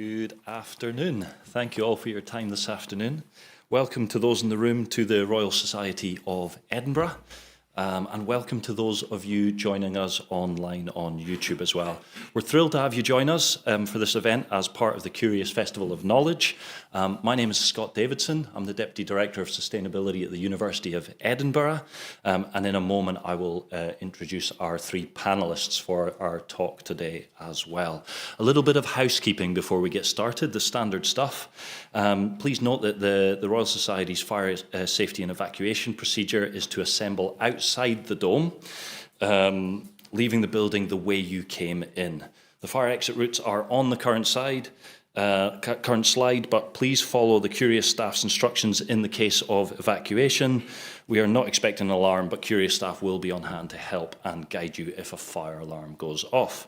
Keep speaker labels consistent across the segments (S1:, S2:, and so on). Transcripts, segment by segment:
S1: Good afternoon. Thank you all for your time this afternoon. Welcome to those in the room to the Royal Society of Edinburgh, and welcome to those of you joining us online on YouTube as well. We're thrilled to have you join us for this event as part of the Curious Festival of Knowledge. My name is Scott Davidson. I'm the Deputy Director of Sustainability at the University of Edinburgh, and in a moment I will introduce our three panellists for our talk today as well. A little bit of housekeeping before we get started, the standard stuff. Please note that the Royal Society's fire safety and evacuation procedure is to assemble outside the dome, leaving the building the way you came in. The fire exit routes are on the current slide, but please follow the Curious staff's instructions in the case of evacuation. We are not expecting an alarm, but Curious staff will be on hand to help and guide you if a fire alarm goes off.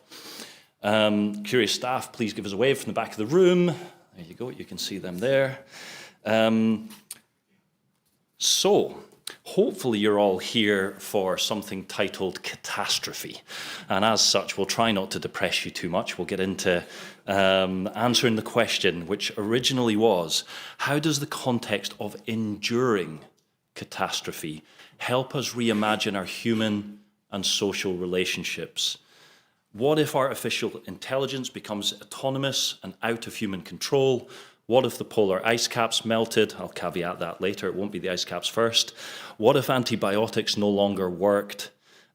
S1: Curious staff, please give us a wave from the back of the room. There you go, you can see them there. So, hopefully you're all here for something titled Catastrophe. And as such, we'll try not to depress you too much. We'll get into answering the question, which originally was, how does the context of enduring catastrophe help us reimagine our human and social relationships? What if artificial intelligence becomes autonomous and out of human control? What if the polar ice caps melted? I'll caveat that later, it won't be the ice caps first. What if antibiotics no longer worked?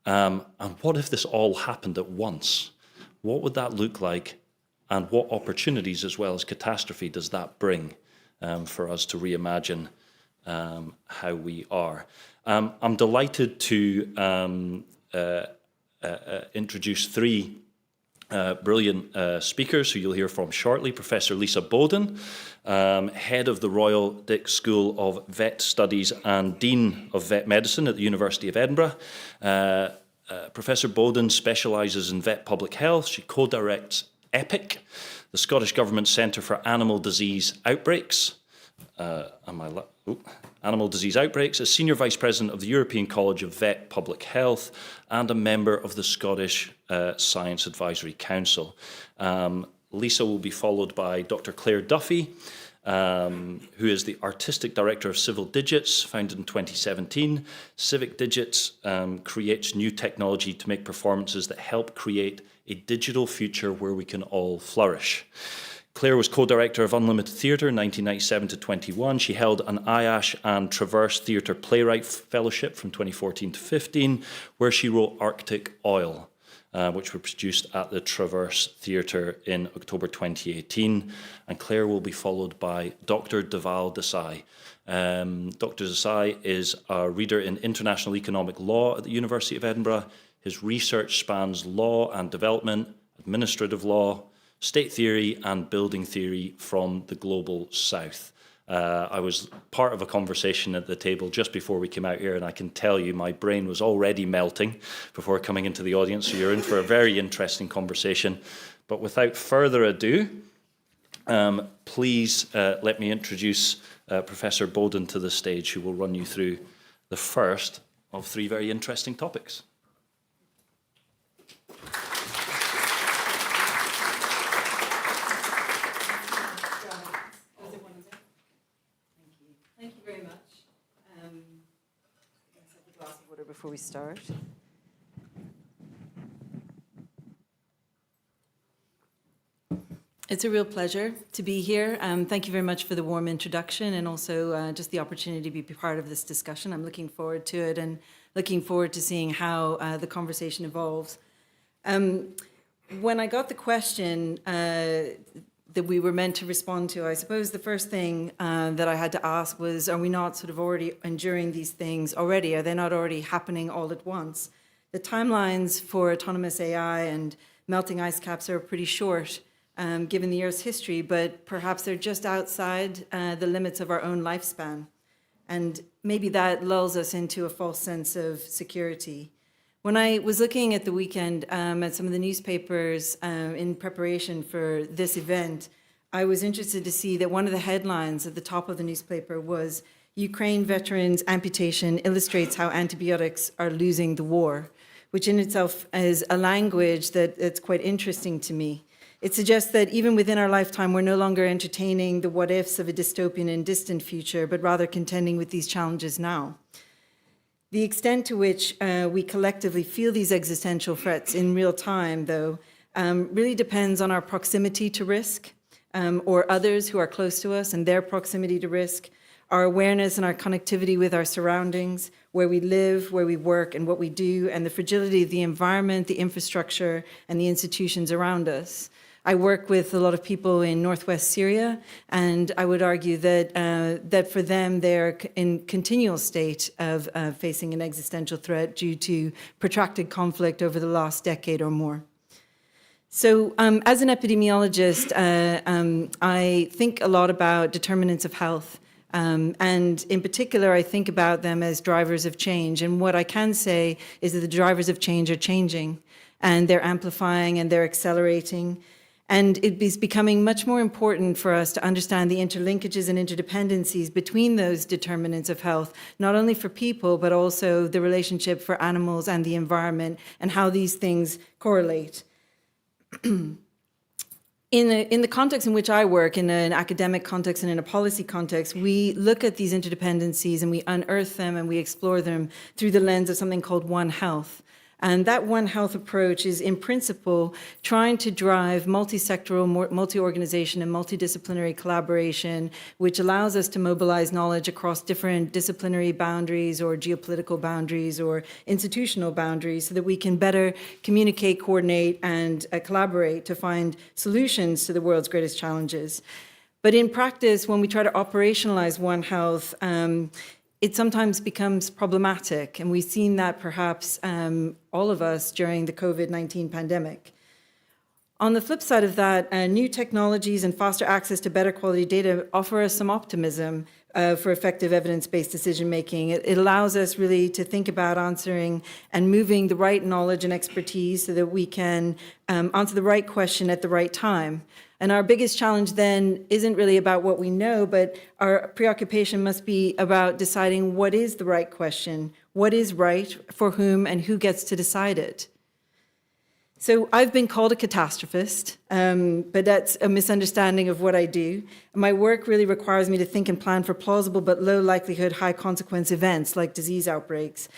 S1: And what if this all happened at once? What would that look like? And what opportunities as well as catastrophe does that bring for us to reimagine how we are? I'm delighted to introduce three brilliant speakers who you'll hear from shortly. Professor Lisa Bowden, head of the Royal Dick School of Vet Studies and Dean of Vet Medicine at the University of Edinburgh. Professor Bowden specialises in vet public health. She co-directs EPIC, the Scottish Government Centre for Animal Disease Outbreaks. Animal Disease Outbreaks, as Senior Vice President of the European College of Vet Public Health and a member of the Scottish Science Advisory Council. Lisa will be followed by Dr. Claire Duffy, who is the Artistic Director of Civil Digits, founded in 2017. Civic Digits creates new technology to make performances that help create a digital future where we can all flourish. Claire was co-director of Unlimited Theatre in 1997 to 21. She held an IASH and Traverse Theatre Playwright Fellowship from 2014 to 15, where she wrote Arctic Oil, which were produced at the Traverse Theatre in October 2018. And Claire will be followed by Dr. Deval Desai. Dr. Desai is a reader in international economic law at the University of Edinburgh. His research spans law and development, administrative law, state theory and building theory from the global south. I was part of a conversation at the table just before we came out here, and I can tell you my brain was already melting before coming into the audience, so you're in for a very interesting conversation. But without further ado, please let me introduce Professor Bowden to the stage, who will run you through the first of three very interesting topics.
S2: Before we start. It's a real pleasure to be here. Thank you very much for the warm introduction and also just the opportunity to be part of this discussion. I'm looking forward to it and looking forward to seeing how the conversation evolves. When I got the question that we were meant to respond to, I suppose the first thing that I had to ask was, are we not sort of already enduring these things already? Are they not already happening all at once? The timelines for autonomous AI and melting ice caps are pretty short, given the Earth's history, but perhaps they're just outside the limits of our own lifespan. And maybe that lulls us into a false sense of security. When I was looking at the weekend at some of the newspapers in preparation for this event, I was interested to see that one of the headlines at the top of the newspaper was, Ukraine veterans' amputation illustrates how antibiotics are losing the war, which in itself is a language that's quite interesting to me. It suggests that even within our lifetime, we're no longer entertaining the what-ifs of a dystopian and distant future, but rather contending with these challenges now. The extent to which we collectively feel these existential threats in real time, though, really depends on our proximity to risk, or others who are close to us and their proximity to risk, our awareness and our connectivity with our surroundings, where we live, where we work, and what we do, and the fragility of the environment, the infrastructure, and the institutions around us. I work with a lot of people in northwest Syria, and I would argue that that for them, they're in continual state of facing an existential threat due to protracted conflict over the last decade or more. So as an epidemiologist, I think a lot about determinants of health. And in particular, I think about them as drivers of change. And what I can say is that the drivers of change are changing, and they're amplifying and they're accelerating. And it is becoming much more important for us to understand the interlinkages and interdependencies between those determinants of health, not only for people, but also the relationship for animals and the environment, and how these things correlate. In the context in which I work, in an academic context and in a policy context, we look at these interdependencies and we unearth them and we explore them through the lens of something called One Health. And that One Health approach is, in principle, trying to drive multi-sectoral, multi-organization, and multidisciplinary collaboration, which allows us to mobilize knowledge across different disciplinary boundaries or geopolitical boundaries or institutional boundaries so that we can better communicate, coordinate, and collaborate to find solutions to the world's greatest challenges. But in practice, when we try to operationalize One Health, it sometimes becomes problematic, and we've seen that perhaps all of us during the COVID-19 pandemic. On the flip side of that, new technologies and faster access to better quality data offer us some optimism for effective evidence-based decision-making. It allows us really to think about answering and moving the right knowledge and expertise so that we can answer the right question at the right time. And our biggest challenge then isn't really about what we know, but our preoccupation must be about deciding what is the right question, what is right, for whom, and who gets to decide it. So I've been called a catastrophist, but that's a misunderstanding of what I do. My work really requires me to think and plan for plausible but low likelihood, high consequence events like disease outbreaks.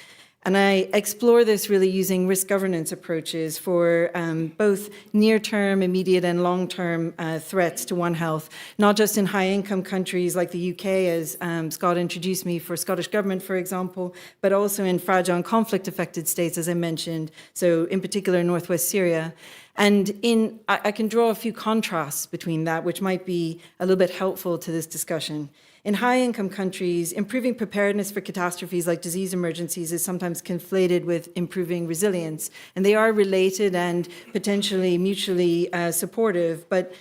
S2: And I explore this really using risk governance approaches for both near-term, immediate, and long-term threats to One Health, not just in high-income countries like the UK, as Scott introduced me for Scottish Government, for example, but also in fragile and conflict-affected states, as I mentioned, so in particular Northwest Syria. And I can draw a few contrasts between that, which might be a little bit helpful to this discussion. In high-income countries, improving preparedness for catastrophes like disease emergencies is sometimes conflated with improving resilience, and they are related and potentially mutually supportive, but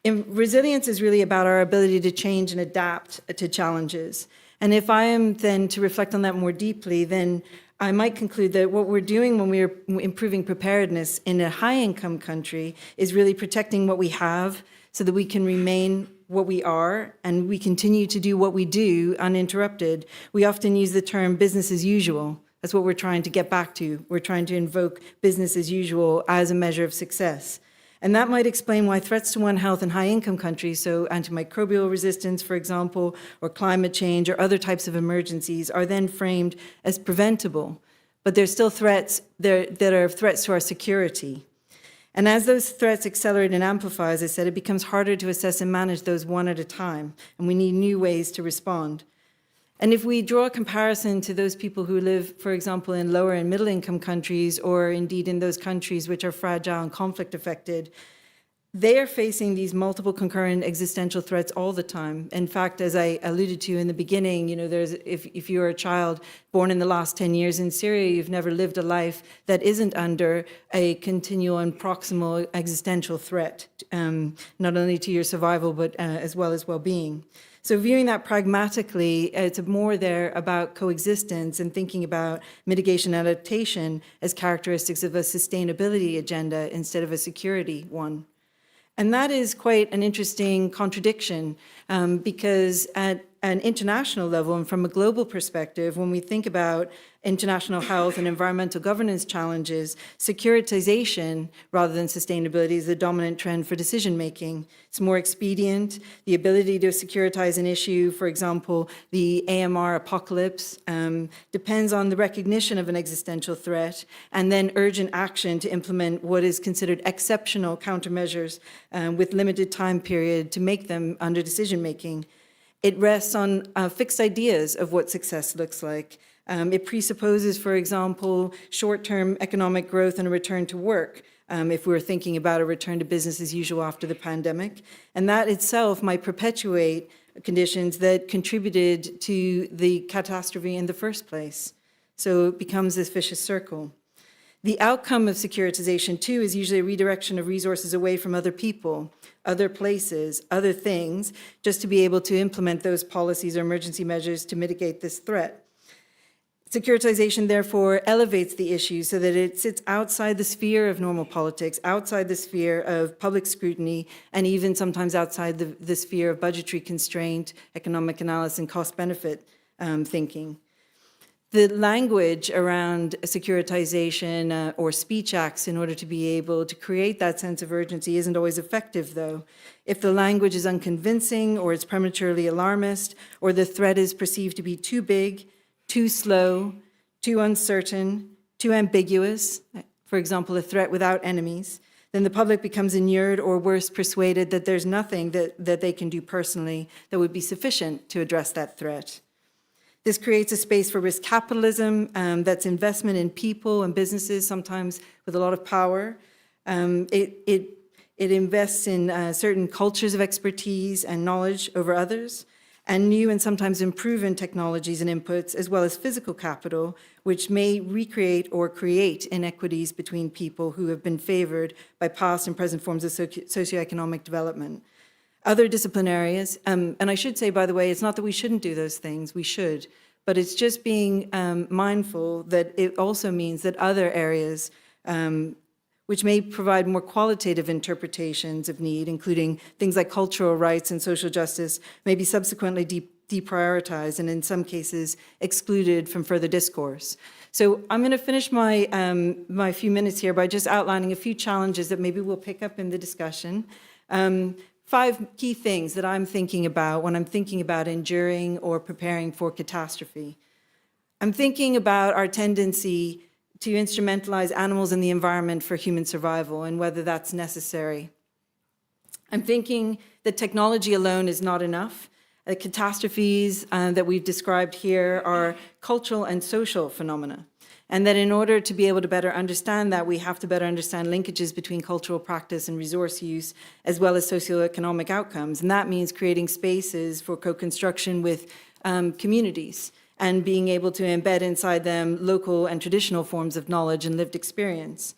S2: resilience is really about our ability to change and adapt to challenges. And if I am then to reflect on that more deeply, then I might conclude that what we're doing when we're improving preparedness in a high-income country is really protecting what we have so that we can remain what we are and we continue to do what we do uninterrupted. We often use the term business as usual. That's what we're trying to get back to. We're trying to invoke business as usual as a measure of success. And that might explain why threats to One Health in high-income countries, so anti-microbial resistance, for example, or climate change or other types of emergencies, are then framed as preventable. But they're still threats that are threats to our security. And as those threats accelerate and amplify, as I said, it becomes harder to assess and manage those one at a time, and we need new ways to respond. And if we draw a comparison to those people who live, for example, in lower and middle income countries, or indeed in those countries which are fragile and conflict affected, they are facing these multiple concurrent existential threats all the time. In fact, as I alluded to in the beginning, if you're a child born in the last 10 years in Syria, you've never lived a life that isn't under a continual and proximal existential threat, not only to your survival, but as well as well-being. So viewing that pragmatically, it's more there about coexistence and thinking about mitigation and adaptation as characteristics of a sustainability agenda instead of a security one. And that is quite an interesting contradiction because at an international level and from a global perspective, when we think about international health and environmental governance challenges, securitization rather than sustainability is the dominant trend for decision making. It's more expedient. The ability to securitize an issue, for example, the AMR apocalypse, depends on the recognition of an existential threat and then urgent action to implement what is considered exceptional countermeasures with limited time period to make them under decision making. It rests on fixed ideas of what success looks like. It presupposes, for example, short-term economic growth and a return to work, if we're thinking about a return to business as usual after the pandemic. And that itself might perpetuate conditions that contributed to the catastrophe in the first place. So it becomes this vicious circle. The outcome of securitization, too, is usually a redirection of resources away from other people, other places, other things, just to be able to implement those policies or emergency measures to mitigate this threat. Securitization, therefore, elevates the issue so that it sits outside the sphere of normal politics, outside the sphere of public scrutiny, and even sometimes outside the sphere of budgetary constraint, economic analysis, and cost-benefit thinking. The language around securitization or speech acts in order to be able to create that sense of urgency isn't always effective, though. If the language is unconvincing or it's prematurely alarmist or the threat is perceived to be too big, too slow, too uncertain, too ambiguous, for example, a threat without enemies, then the public becomes inured or worse, persuaded that there's nothing that they can do personally that would be sufficient to address that threat. This creates a space for risk capitalism, that's investment in people and businesses, sometimes with a lot of power. It invests in certain cultures of expertise and knowledge over others, and new and sometimes unproven technologies and inputs, as well as physical capital, which may recreate or create inequities between people who have been favored by past and present forms of socioeconomic development. Other discipline areas, and I should say, by the way, it's not that we shouldn't do those things, we should, but it's just being mindful that it also means that other areas, which may provide more qualitative interpretations of need, including things like cultural rights and social justice, may be subsequently deprioritized and in some cases excluded from further discourse. So I'm going to finish my few minutes here by just outlining a few challenges that maybe we'll pick up in the discussion. 5 key things that I'm thinking about when I'm thinking about enduring or preparing for catastrophe. I'm thinking about our tendency to instrumentalize animals and the environment for human survival and whether that's necessary. I'm thinking that technology alone is not enough. The catastrophes that we've described here are cultural and social phenomena. And that in order to be able to better understand that, we have to better understand linkages between cultural practice and resource use, as well as socioeconomic outcomes. And that means creating spaces for co-construction with communities and being able to embed inside them local and traditional forms of knowledge and lived experience.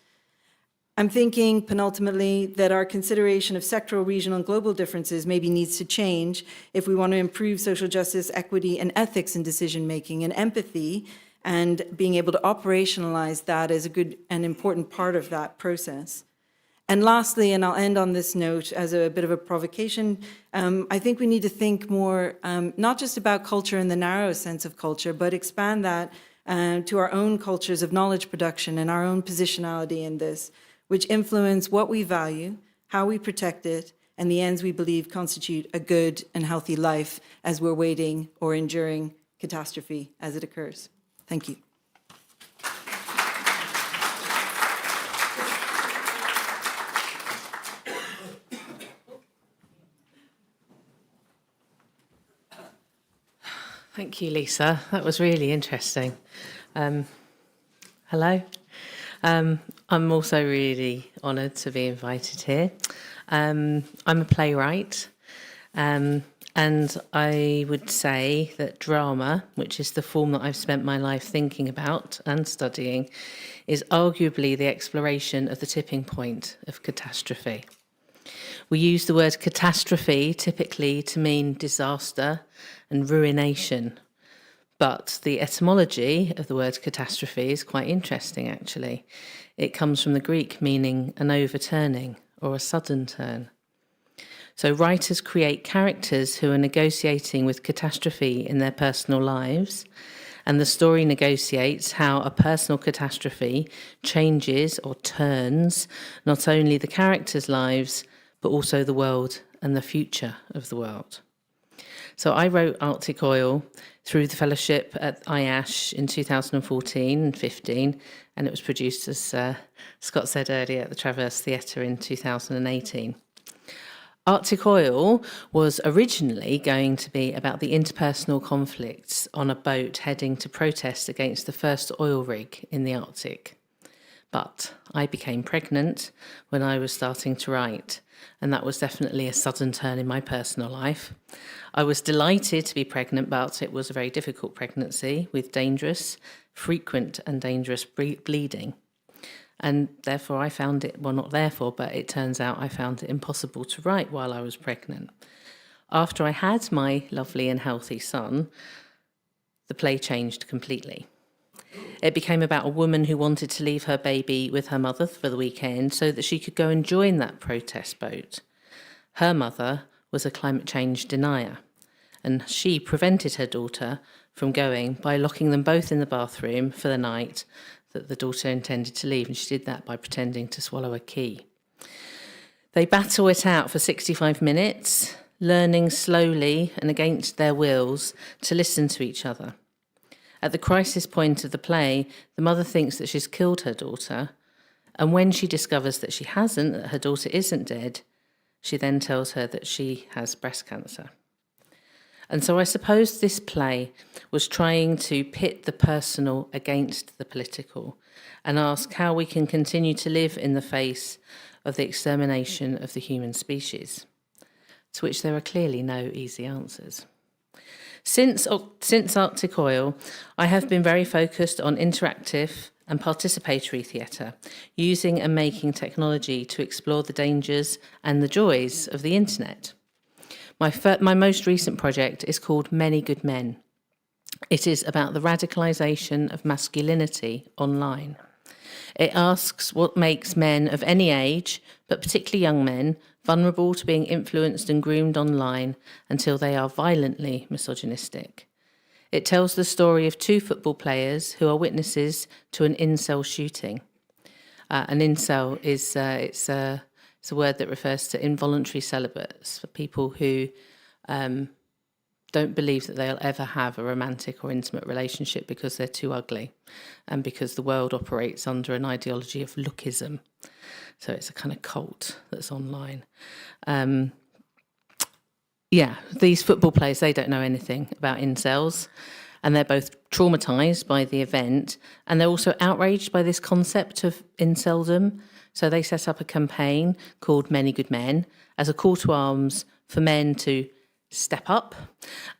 S2: I'm thinking, penultimately, that our consideration of sectoral, regional, and global differences maybe needs to change if we want to improve social justice, equity, and ethics in decision-making and empathy, and being able to operationalize that as a good and important part of that process. And lastly, and I'll end on this note as a bit of a provocation, I think we need to think more, not just about culture in the narrow sense of culture, but expand that to our own cultures of knowledge production and our own positionality in this, which influence what we value, how we protect it, and the ends we believe constitute a good and healthy life as we're waiting or enduring catastrophe as it occurs. Thank you.
S3: Thank you, Lisa. That was really interesting. Hello. I'm also really honoured to be invited here. I'm a playwright, and I would say that drama, which is the form that I've spent my life thinking about and studying, is arguably the exploration of the tipping point of catastrophe. We use the word catastrophe typically to mean disaster and ruination, but the etymology of the word catastrophe is quite interesting, actually. It comes from the Greek meaning an overturning or a sudden turn. So writers create characters who are negotiating with catastrophe in their personal lives, and the story negotiates how a personal catastrophe changes or turns not only the characters' lives, but also the world and the future of the world. So I wrote Arctic Oil through the fellowship at IASH in 2014 and 15, and it was produced, as Scott said earlier, at the Traverse Theatre in 2018. Arctic Oil was originally going to be about the interpersonal conflicts on a boat heading to protest against the first oil rig in the Arctic. But I became pregnant when I was starting to write, and that was definitely a sudden turn in my personal life. I was delighted to be pregnant, but it was a very difficult pregnancy with frequent and dangerous bleeding. And therefore I found it, well, not therefore, but it turns out I found it impossible to write while I was pregnant. After I had my lovely and healthy son, the play changed completely. It became about a woman who wanted to leave her baby with her mother for the weekend so that she could go and join that protest boat. Her mother was a climate change denier, and she prevented her daughter from going by locking them both in the bathroom for the night that the daughter intended to leave, and she did that by pretending to swallow a key. They battle it out for 65 minutes, learning slowly and against their wills to listen to each other. At the crisis point of the play, the mother thinks that she's killed her daughter, and when she discovers that she hasn't, that her daughter isn't dead, she then tells her that she has breast cancer. And so I suppose this play was trying to pit the personal against the political and ask how we can continue to live in the face of the extermination of the human species, to which there are clearly no easy answers. Since Arctic Oil, I have been very focused on interactive and participatory theatre, using and making technology to explore the dangers and the joys of the internet. My most recent project is called Many Good Men. It is about the radicalisation of masculinity online. It asks what makes men of any age, but particularly young men, vulnerable to being influenced and groomed online until they are violently misogynistic. It tells the story of two football players who are witnesses to an incel shooting. An incel is it's a word that refers to involuntary celibates, for people who don't believe that they'll ever have a romantic or intimate relationship because they're too ugly and because the world operates under an ideology of lookism. So it's a kind of cult that's online. These football players, they don't know anything about incels, and they're both traumatised by the event, and they're also outraged by this concept of inceldom. So they set up a campaign called Many Good Men as a call to arms for men to step up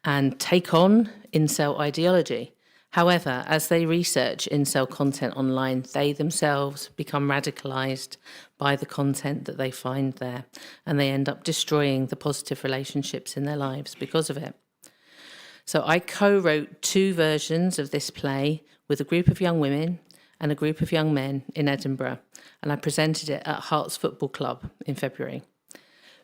S3: and take on incel ideology. However, as they research incel content online, they themselves become radicalised by the content that they find there, and they end up destroying the positive relationships in their lives because of it. So I co-wrote two versions of this play with a group of young women and a group of young men in Edinburgh, and I presented it at Hearts Football Club in February.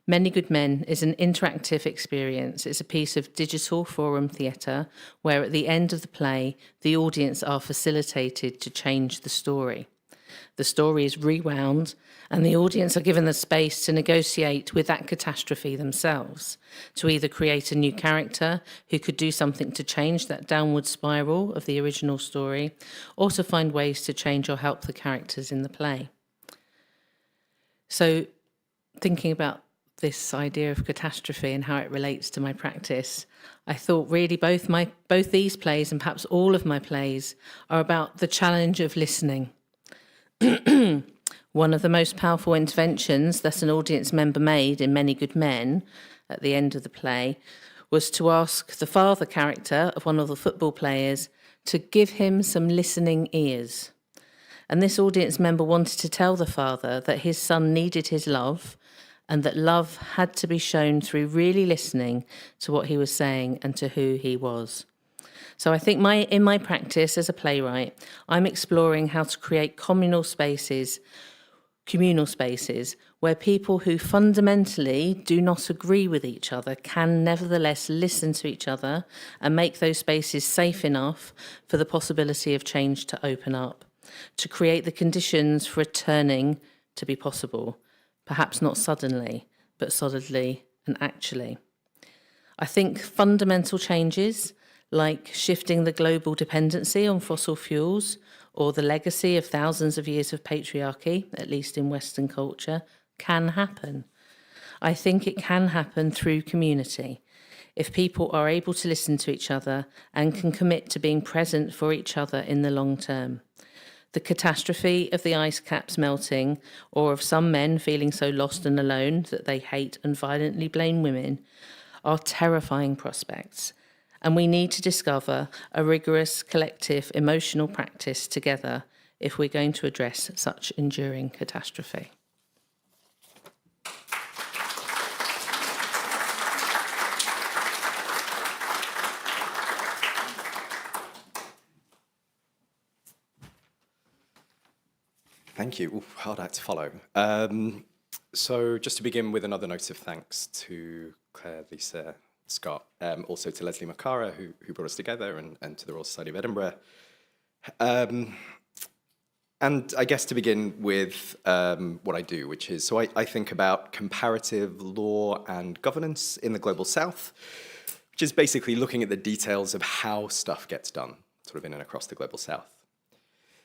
S3: Many Good Men is an interactive experience. It's a piece of digital forum theatre where at the end of the play, the audience are facilitated to change the story. The story is rewound and the audience are given the space to negotiate with that catastrophe themselves, to either create a new character who could do something to change that downward spiral of the original story, or to find ways to change or help the characters in the play. So thinking about this idea of catastrophe and how it relates to my practice, I thought really both these plays and perhaps all of my plays are about the challenge of listening. One of the most powerful interventions that an audience member made in Many Good Men at the end of the play was to ask the father character of one of the football players to give him some listening ears. And this audience member wanted to tell the father that his son needed his love, and that love had to be shown through really listening to what he was saying and to who he was. So I think in my practice as a playwright, I'm exploring how to create communal spaces communal spaces where people who fundamentally do not agree with each other can nevertheless listen to each other and make those spaces safe enough for the possibility of change to open up, to create the conditions for a turning to be possible, perhaps not suddenly, but solidly and actually. I think fundamental changes, like shifting the global dependency on fossil fuels or the legacy of thousands of years of patriarchy, at least in Western culture, can happen. I think it can happen through community, if people are able to listen to each other and can commit to being present for each other in the long term. The catastrophe of the ice caps melting, or of some men feeling so lost and alone that they hate and violently blame women, are terrifying prospects. And we need to discover a rigorous collective emotional practice together if we're going to address such enduring catastrophe.
S4: Thank you. Oof, hard act to follow. So just to begin with another note of thanks to Claire, Lisa, Scott, also to Leslie Macara, who brought us together, and to the Royal Society of Edinburgh. And I guess to begin with what I do, which is, so I think about comparative law and governance in the Global South, which is basically looking at the details of how stuff gets done, sort of in and across the Global South.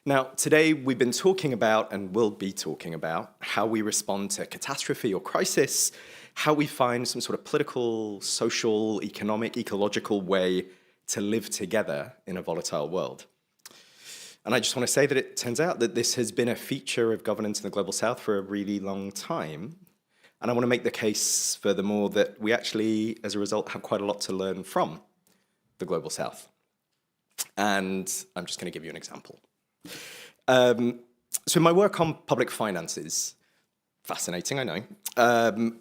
S4: Now, today we've been talking about, and will be talking about, how we respond to catastrophe or crisis, how we find some sort of political, social, economic, ecological way to live together in a volatile world. And I just want to say that it turns out that this has been a feature of governance in the Global South for a really long time. And I want to make the case, furthermore, that we actually, as a result, have quite a lot to learn from the Global South. And I'm just going to give you an example. So in my work on public finances, fascinating, I know,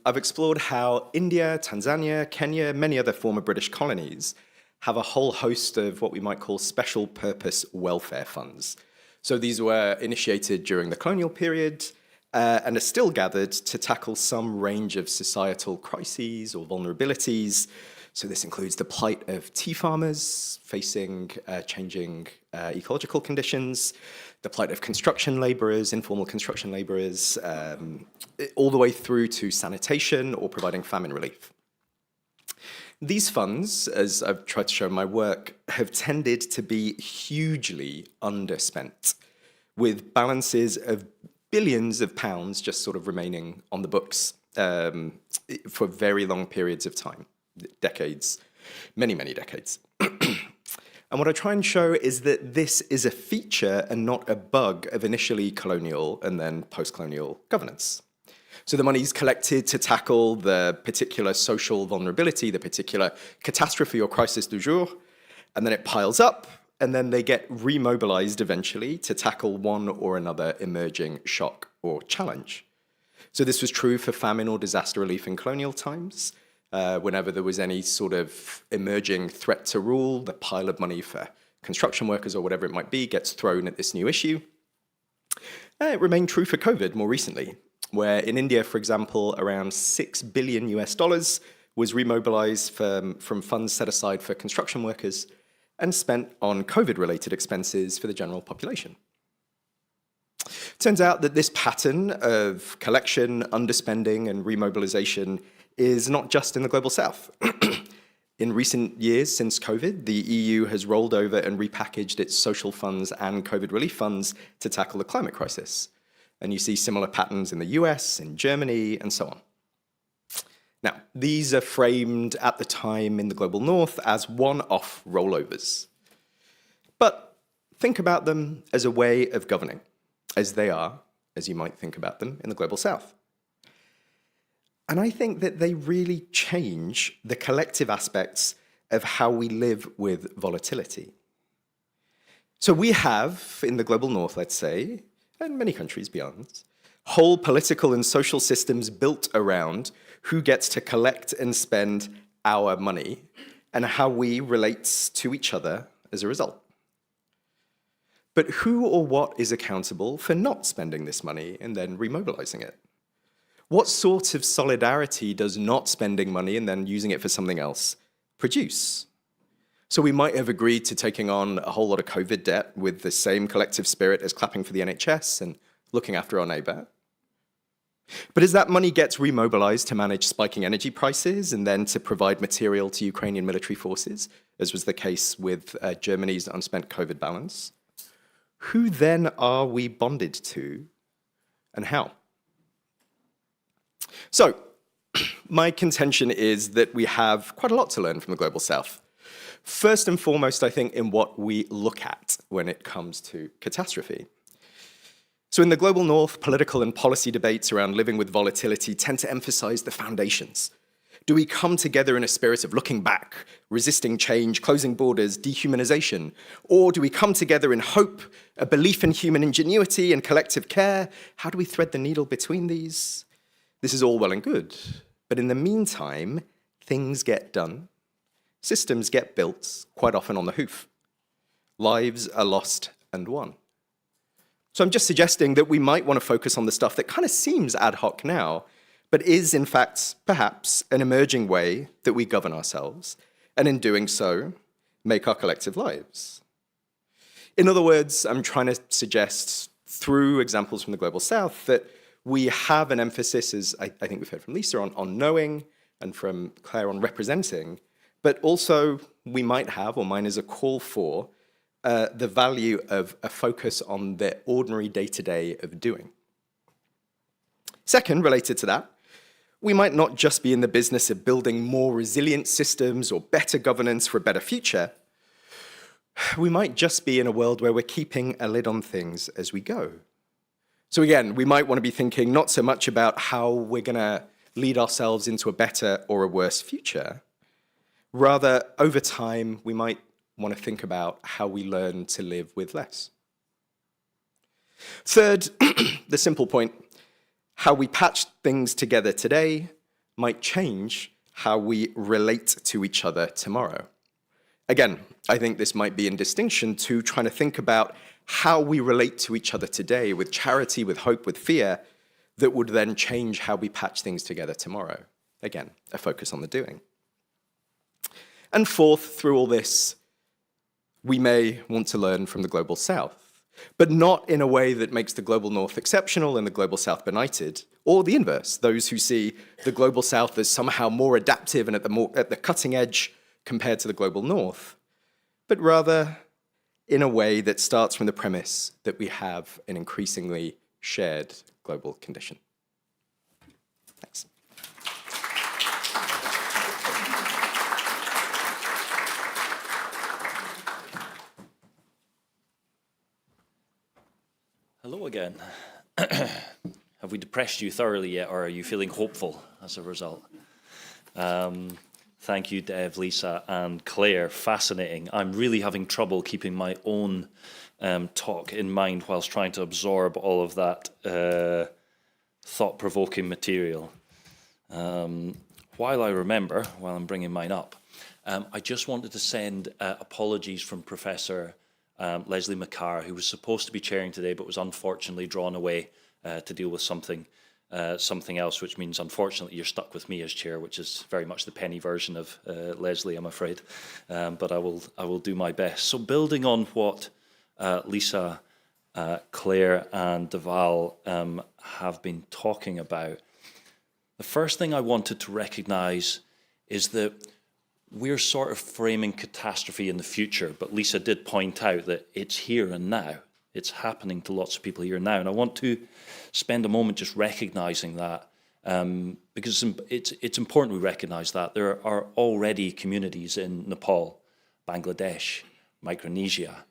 S4: I've explored how India, Tanzania, Kenya, many other former British colonies have a whole host of what we might call special purpose welfare funds. So these were initiated during the colonial period and are still gathered to tackle some range of societal crises or vulnerabilities. So this includes the plight of tea farmers facing changing ecological conditions, the plight of construction laborers, informal construction laborers, all the way through to sanitation or providing famine relief. These funds, as I've tried to show in my work, have tended to be hugely underspent, with balances of billions of pounds just sort of remaining on the books for very long periods of time. Decades, many, many decades. And what I try and show is that this is a feature and not a bug of initially colonial and then post-colonial governance. So the money's collected to tackle the particular social vulnerability, the particular catastrophe or crisis du jour, and then it piles up, and then they get remobilized eventually to tackle one or another emerging shock or challenge. So this was true for famine or disaster relief in colonial times. Whenever there was any sort of emerging threat to rule, the pile of money for construction workers or whatever it might be gets thrown at this new issue. It remained true for COVID more recently, where in India, for example, around $6 billion was remobilized from funds set aside for construction workers and spent on COVID-related expenses for the general population. Turns out that this pattern of collection, underspending, and remobilization is not just in the Global South. In recent years since COVID, the EU has rolled over and repackaged its social funds and COVID relief funds to tackle the climate crisis. And you see similar patterns in the US, in Germany, and so on. Now, these are framed at the time in the Global North as one-off rollovers. But think about them as a way of governing, as they are, as you might think about them in the Global South. And I think that they really change the collective aspects of how we live with volatility. So we have, in the Global North, let's say, and many countries beyond, whole political and social systems built around who gets to collect and spend our money and how we relate to each other as a result. But who or what is accountable for not spending this money and then remobilizing it? What sort of solidarity does not spending money and then using it for something else produce? So we might have agreed to taking on a whole lot of COVID debt with the same collective spirit as clapping for the NHS and looking after our neighbour. But as that money gets remobilized to manage spiking energy prices and then to provide material to Ukrainian military forces, as was the case with Germany's unspent COVID balance, who then are we bonded to and how? So, my contention is that we have quite a lot to learn from the Global South. First and foremost, I think, in what we look at when it comes to catastrophe. So in the Global North, political and policy debates around living with volatility tend to emphasize the foundations. Do we come together in a spirit of looking back, resisting change, closing borders, dehumanization? Or do we come together in hope, a belief in human ingenuity and collective care? How do we thread the needle between these? This is all well and good, but in the meantime, things get done. Systems get built, quite often on the hoof. Lives are lost and won. So I'm just suggesting that we might want to focus on the stuff that kind of seems ad hoc now, but is in fact perhaps an emerging way that we govern ourselves, and in doing so, make our collective lives. In other words, I'm trying to suggest through examples from the Global South that we have an emphasis, as I think we've heard from Lisa, on knowing, and from Claire on representing, but also we might have, or mine is a call for, the value of a focus on the ordinary day-to-day of doing. Second, related to that, we might not just be in the business of building more resilient systems or better governance for a better future. We might just be in a world where we're keeping a lid on things as we go. So again, we might want to be thinking not so much about how we're going to lead ourselves into a better or a worse future. Rather, over time, we might want to think about how we learn to live with less. Third, the simple point, how we patch things together today might change how we relate to each other tomorrow. Again, I think this might be in distinction to trying to think about how we relate to each other today with charity, with hope, with fear, that would then change how we patch things together tomorrow. Again, a focus on the doing. And fourth, through all this, we may want to learn from the Global South, but not in a way that makes the Global North exceptional and the Global South benighted, or the inverse, those who see the Global South as somehow more adaptive and at the cutting edge compared to the Global North, but rather in a way that starts from the premise that we have an increasingly shared global condition. Thanks.
S1: Hello again. Have we depressed you thoroughly yet, or are you feeling hopeful as a result? Thank you, Dev, Lisa, and Claire. Fascinating. I'm really having trouble keeping my own talk in mind whilst trying to absorb all of that thought-provoking material. While I'm bringing mine up, I just wanted to send apologies from Professor Leslie McCarr, who was supposed to be chairing today but was unfortunately drawn away to deal with something else, which means unfortunately you're stuck with me as chair, which is very much the penny version of Leslie, I'm afraid. But I will do my best. So building on what Lisa, Claire and Deval have been talking about, the first thing I wanted to recognise is that we're sort of framing catastrophe in the future, but Lisa did point out that it's here and now. It's happening to lots of people here and now. And I want to spend a moment just recognising that, because it's important we recognise that. There are already communities in Nepal, Bangladesh, Micronesia,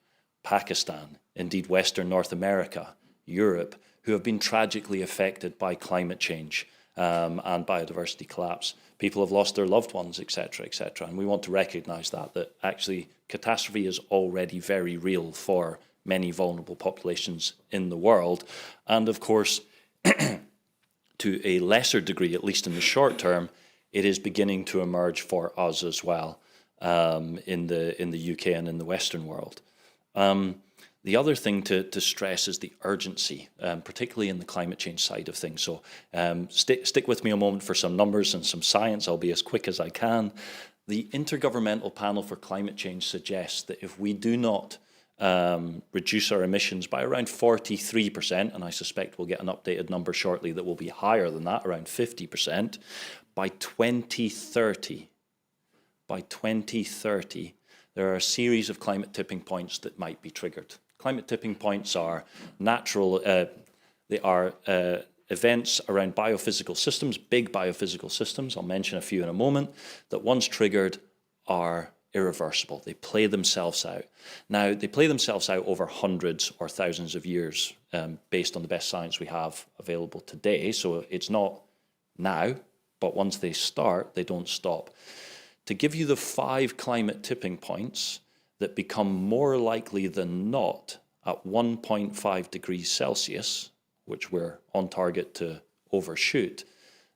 S1: Pakistan, indeed Western North America, Europe, who have been tragically affected by climate change and biodiversity collapse. People have lost their loved ones, etc., etc. And we want to recognise that actually catastrophe is already very real for many vulnerable populations in the world. And of course, to a lesser degree, at least in the short term, it is beginning to emerge for us as well in the UK and in the Western world. The other thing to stress is the urgency, particularly in the climate change side of things. So stick with me a moment for some numbers and some science. I'll be as quick as I can. The Intergovernmental Panel for Climate Change suggests that if we do not reduce our emissions by around 43%, and I suspect we'll get an updated number shortly that will be higher than that, around 50%, by 2030. By 2030, there are a series of climate tipping points that might be triggered. Climate tipping points are natural, they are events around biophysical systems, big biophysical systems, I'll mention a few in a moment, that once triggered are irreversible. They play themselves out. Now, they play themselves out over hundreds or thousands of years based on the best science we have available today. So it's not now, but once they start, they don't stop. To give you the 5 climate tipping points that become more likely than not at 1.5 degrees Celsius, which we're on target to overshoot,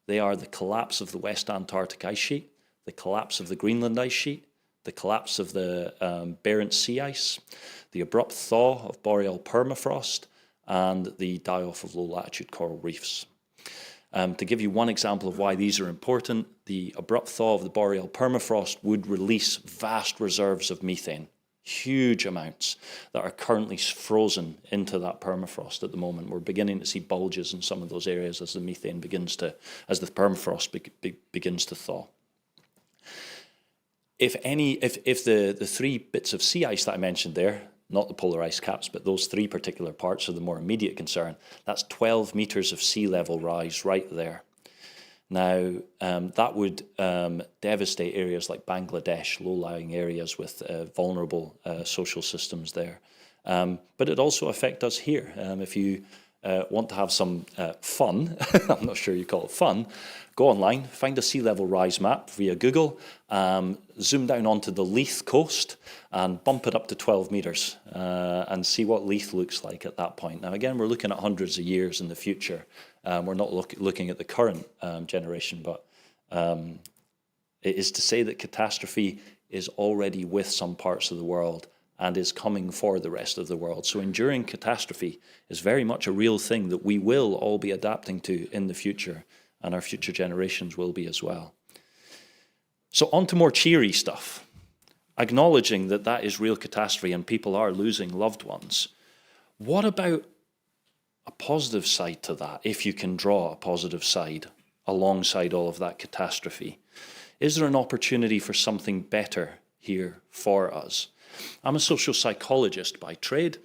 S1: they are the collapse of the West Antarctic ice sheet, the collapse of the Greenland ice sheet, the collapse of the Barents Sea ice, the abrupt thaw of boreal permafrost, and the die-off of low-latitude coral reefs. To give you one example of why these are important, the abrupt thaw of the boreal permafrost would release vast reserves of methane, huge amounts that are currently frozen into that permafrost at the moment. We're beginning to see bulges in some of those areas as the methane begins to, as the permafrost begins to thaw. If the 3 bits of sea ice that I mentioned there, not the polar ice caps, but those 3 particular parts are the more immediate concern, that's 12 meters of sea level rise right there. Now, that would devastate areas like Bangladesh, low-lying areas with vulnerable social systems there. But it also affects us here. If you want to have some fun, I'm not sure you call it fun, go online, find a sea level rise map via Google, zoom down onto the Leith coast and bump it up to 12 meters and see what Leith looks like at that point. Now, again, we're looking at hundreds of years in the future. We're not looking at the current generation, but it is to say that catastrophe is already with some parts of the world and is coming for the rest of the world. So enduring catastrophe is very much a real thing that we will all be adapting to in the future, and our future generations will be as well. So on to more cheery stuff. Acknowledging that that is real catastrophe and people are losing loved ones. What about a positive side to that, if you can draw a positive side alongside all of that catastrophe? Is there an opportunity for something better here for us? I'm a social psychologist by trade,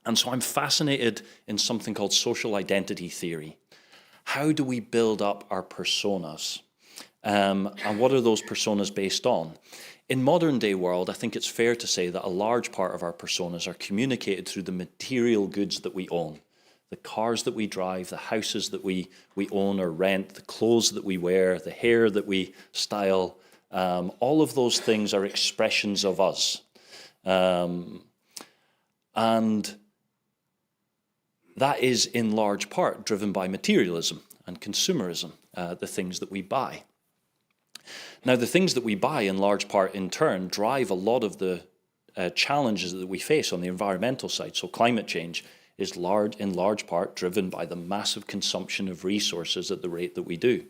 S1: and so I'm fascinated in something called social identity theory. How do we build up our personas? And what are those personas based on? In modern day world, I think it's fair to say that a large part of our personas are communicated through the material goods that we own. The cars that we drive, the houses that we own or rent, the clothes that we wear, the hair that we style, all of those things are expressions of us. And that is in large part driven by materialism and consumerism, the things that we buy. Now, the things that we buy in large part in turn drive a lot of the challenges that we face on the environmental side. So climate change is in large part driven by the massive consumption of resources at the rate that we do.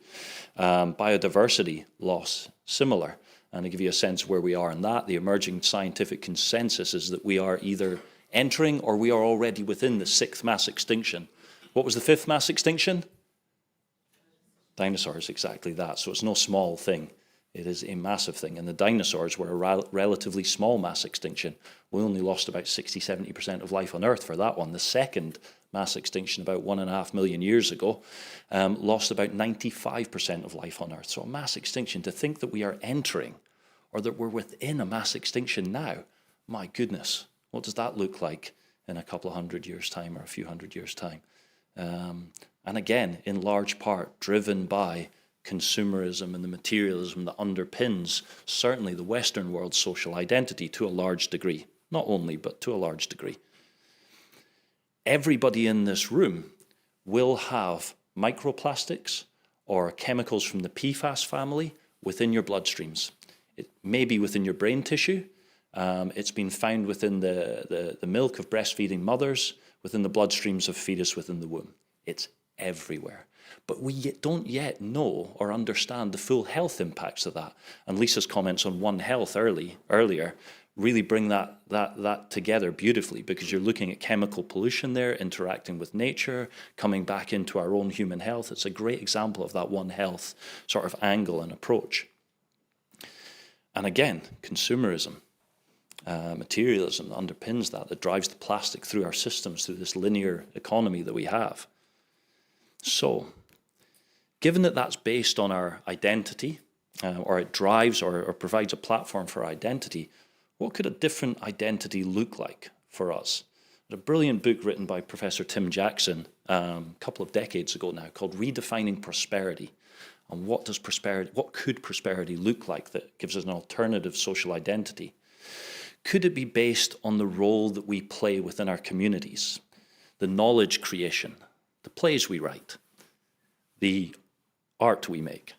S1: Biodiversity loss, similar. And to give you a sense where we are in that, the emerging scientific consensus is that we are either entering or we are already within the 6th mass extinction. What was the 5th mass extinction? Dinosaurs, exactly that. So it's no small thing. It is a massive thing. And the dinosaurs were a relatively small mass extinction. We only lost about 60-70% of life on Earth for that one. The second mass extinction about 1.5 million years ago lost about 95% of life on Earth. So a mass extinction, to think that we are entering or that we're within a mass extinction now, my goodness, what does that look like in a couple of hundred years' time or a few hundred years' time? And again, in large part, driven by consumerism and the materialism that underpins certainly the Western world's social identity to a large degree. Not only, but to a large degree. Everybody in this room will have microplastics or chemicals from the PFAS family within your bloodstreams. It may be within your brain tissue, It's been found within the milk of breastfeeding mothers, within the bloodstreams of fetus within the womb. It's everywhere. But we don't yet know or understand the full health impacts of that. And Lisa's comments on One Health earlier really bring that together beautifully, because you're looking at chemical pollution there, interacting with nature, coming back into our own human health. It's a great example of that One Health sort of angle and approach. And again, consumerism, materialism that underpins that drives the plastic through our systems, through this linear economy that we have. So, given that that's based on our identity, or it drives or provides a platform for identity, what could a different identity look like for us? There's a brilliant book written by Professor Tim Jackson a couple of decades ago now called Redefining Prosperity. And what could prosperity look like that gives us an alternative social identity? Could it be based on the role that we play within our communities, the knowledge creation, the plays we write, the art we make,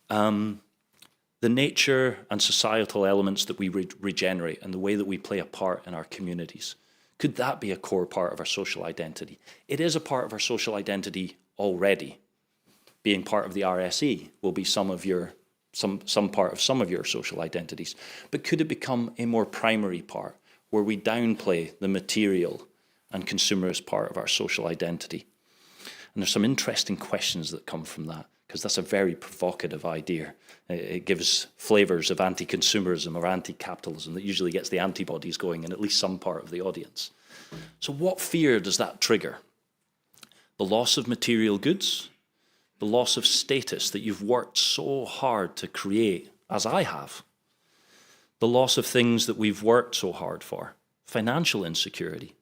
S1: the nature and societal elements that we regenerate, and the way that we play a part in our communities? Could that be a core part of our social identity? It is a part of our social identity already. Being part of the RSE will be some part of some of your social identities. But could it become a more primary part, where we downplay the material and consumerist part of our social identity? And there's some interesting questions that come from that, because that's a very provocative idea. It gives flavors of anti-consumerism or anti-capitalism that usually gets the antibodies going in at least some part of the audience. So what fear does that trigger? The loss of material goods, the loss of status that you've worked so hard to create, as I have, the loss of things that we've worked so hard for, financial insecurity.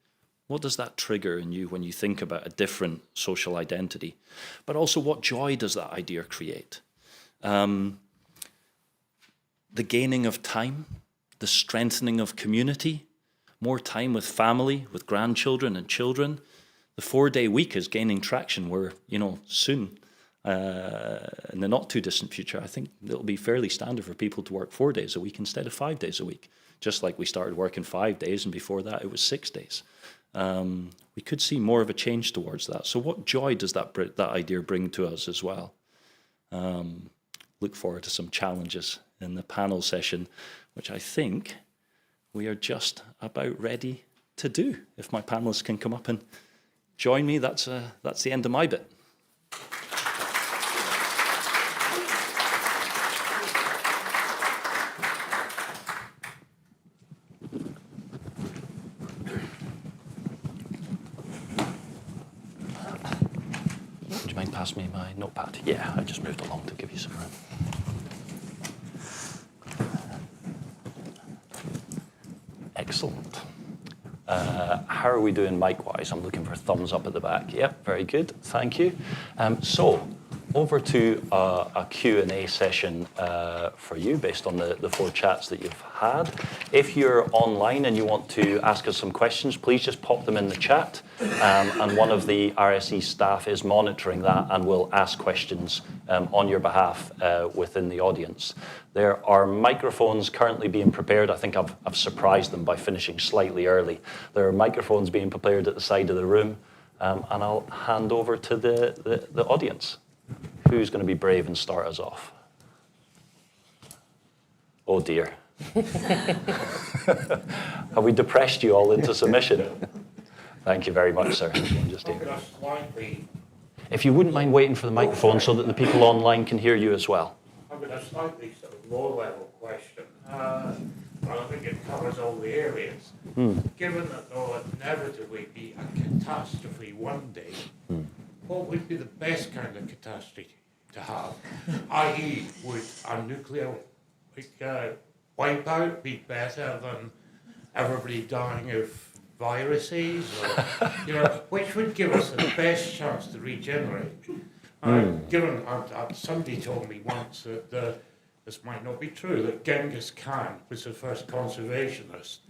S1: What does that trigger in you when you think about a different social identity? But also, what joy does that idea create? The gaining of time, the strengthening of community, more time with family, with grandchildren and children. The 4-day week is gaining traction. We're, soon, in the not too distant future, I think it'll be fairly standard for people to work 4 days a week instead of 5 days a week. Just like we started working 5 days, and before that it was 6 days. We could see more of a change towards that. So what joy does that idea bring to us as well? Look forward to some challenges in the panel session, which I think we are just about ready to do. If my panelists can come up and join me, that's the end of my bit. Would you mind passing me my notepad? Yeah, I just moved along to give you some room. Excellent. How are we doing mic-wise? I'm looking for thumbs up at the back. Yep, very good. Thank you. So, over to a Q&A session for you based on the 4 chats that you've had. If you're online and you want to ask us some questions, please just pop them in the chat. And one of the RSE staff is monitoring that and will ask questions on your behalf within the audience. There are microphones currently being prepared. I think I've surprised them by finishing slightly early. There are microphones being prepared at the side of the room. And I'll hand over to the audience. Who's going to be brave and start us off? Oh dear. Have we depressed you all into submission? Thank you very much, sir. Just here. If you wouldn't mind waiting for the microphone so that the people online can hear you as well.
S5: I've got a slightly sort of low-level question. I think it covers all the areas. Given that there will inevitably be a catastrophe one day, what would be the best kind of catastrophe to have? I.e., would a nuclear wipeout be better than everybody dying of viruses? Or, which would give us the best chance to regenerate? Given somebody told me once that this might not be true, that Genghis Khan was the first conservationist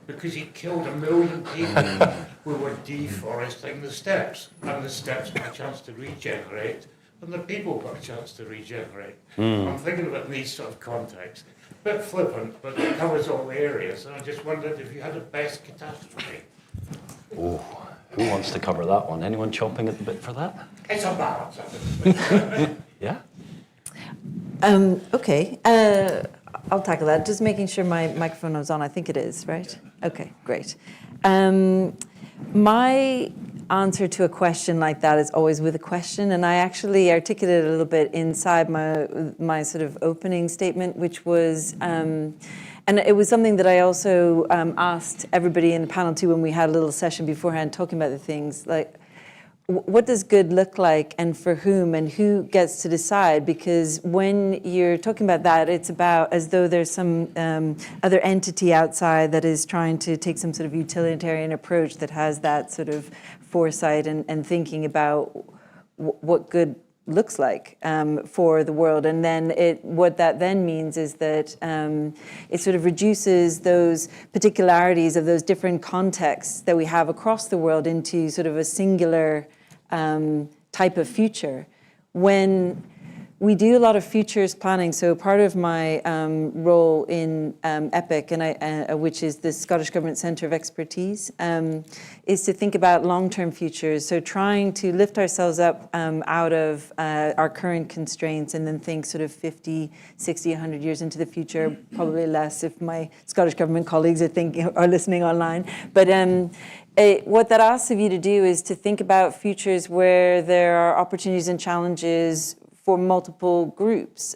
S5: because he killed 1 million people who were deforesting the steppes, and the steppes had a chance to regenerate and the people got a chance to regenerate. I'm thinking of it in these sort of contexts. A bit flippant, but it covers all the areas. And I just wondered if you had a best catastrophe.
S6: Oh, who wants to cover that one? Anyone chomping at the bit for that?
S5: It's a balance, I think.
S6: Yeah?
S2: Okay, I'll tackle that. Just making sure my microphone is on. I think it is, right? Okay, great. My answer to a question like that is always with a question, and I actually articulated a little bit inside my sort of opening statement, which was, and it was something that I also asked everybody in the panel too when we had a little session beforehand talking about the things, like, what does good look like and for whom and who gets to decide? Because when you're talking about that, it's about as though there's some other entity outside that is trying to take some sort of utilitarian approach that has that sort of foresight and thinking about what good looks like for the world. And then what that then means is that it sort of reduces those particularities of those different contexts that we have across the world into sort of a singular type of future. When we do a lot of futures planning, so part of my role in EPIC, and which is the Scottish Government Centre of Expertise, is to think about long-term futures. So trying to lift ourselves up out of our current constraints and then think sort of 50, 60, 100 years into the future, probably less if my Scottish Government colleagues are listening online. But what that asks of you to do is to think about futures where there are opportunities and challenges for multiple groups,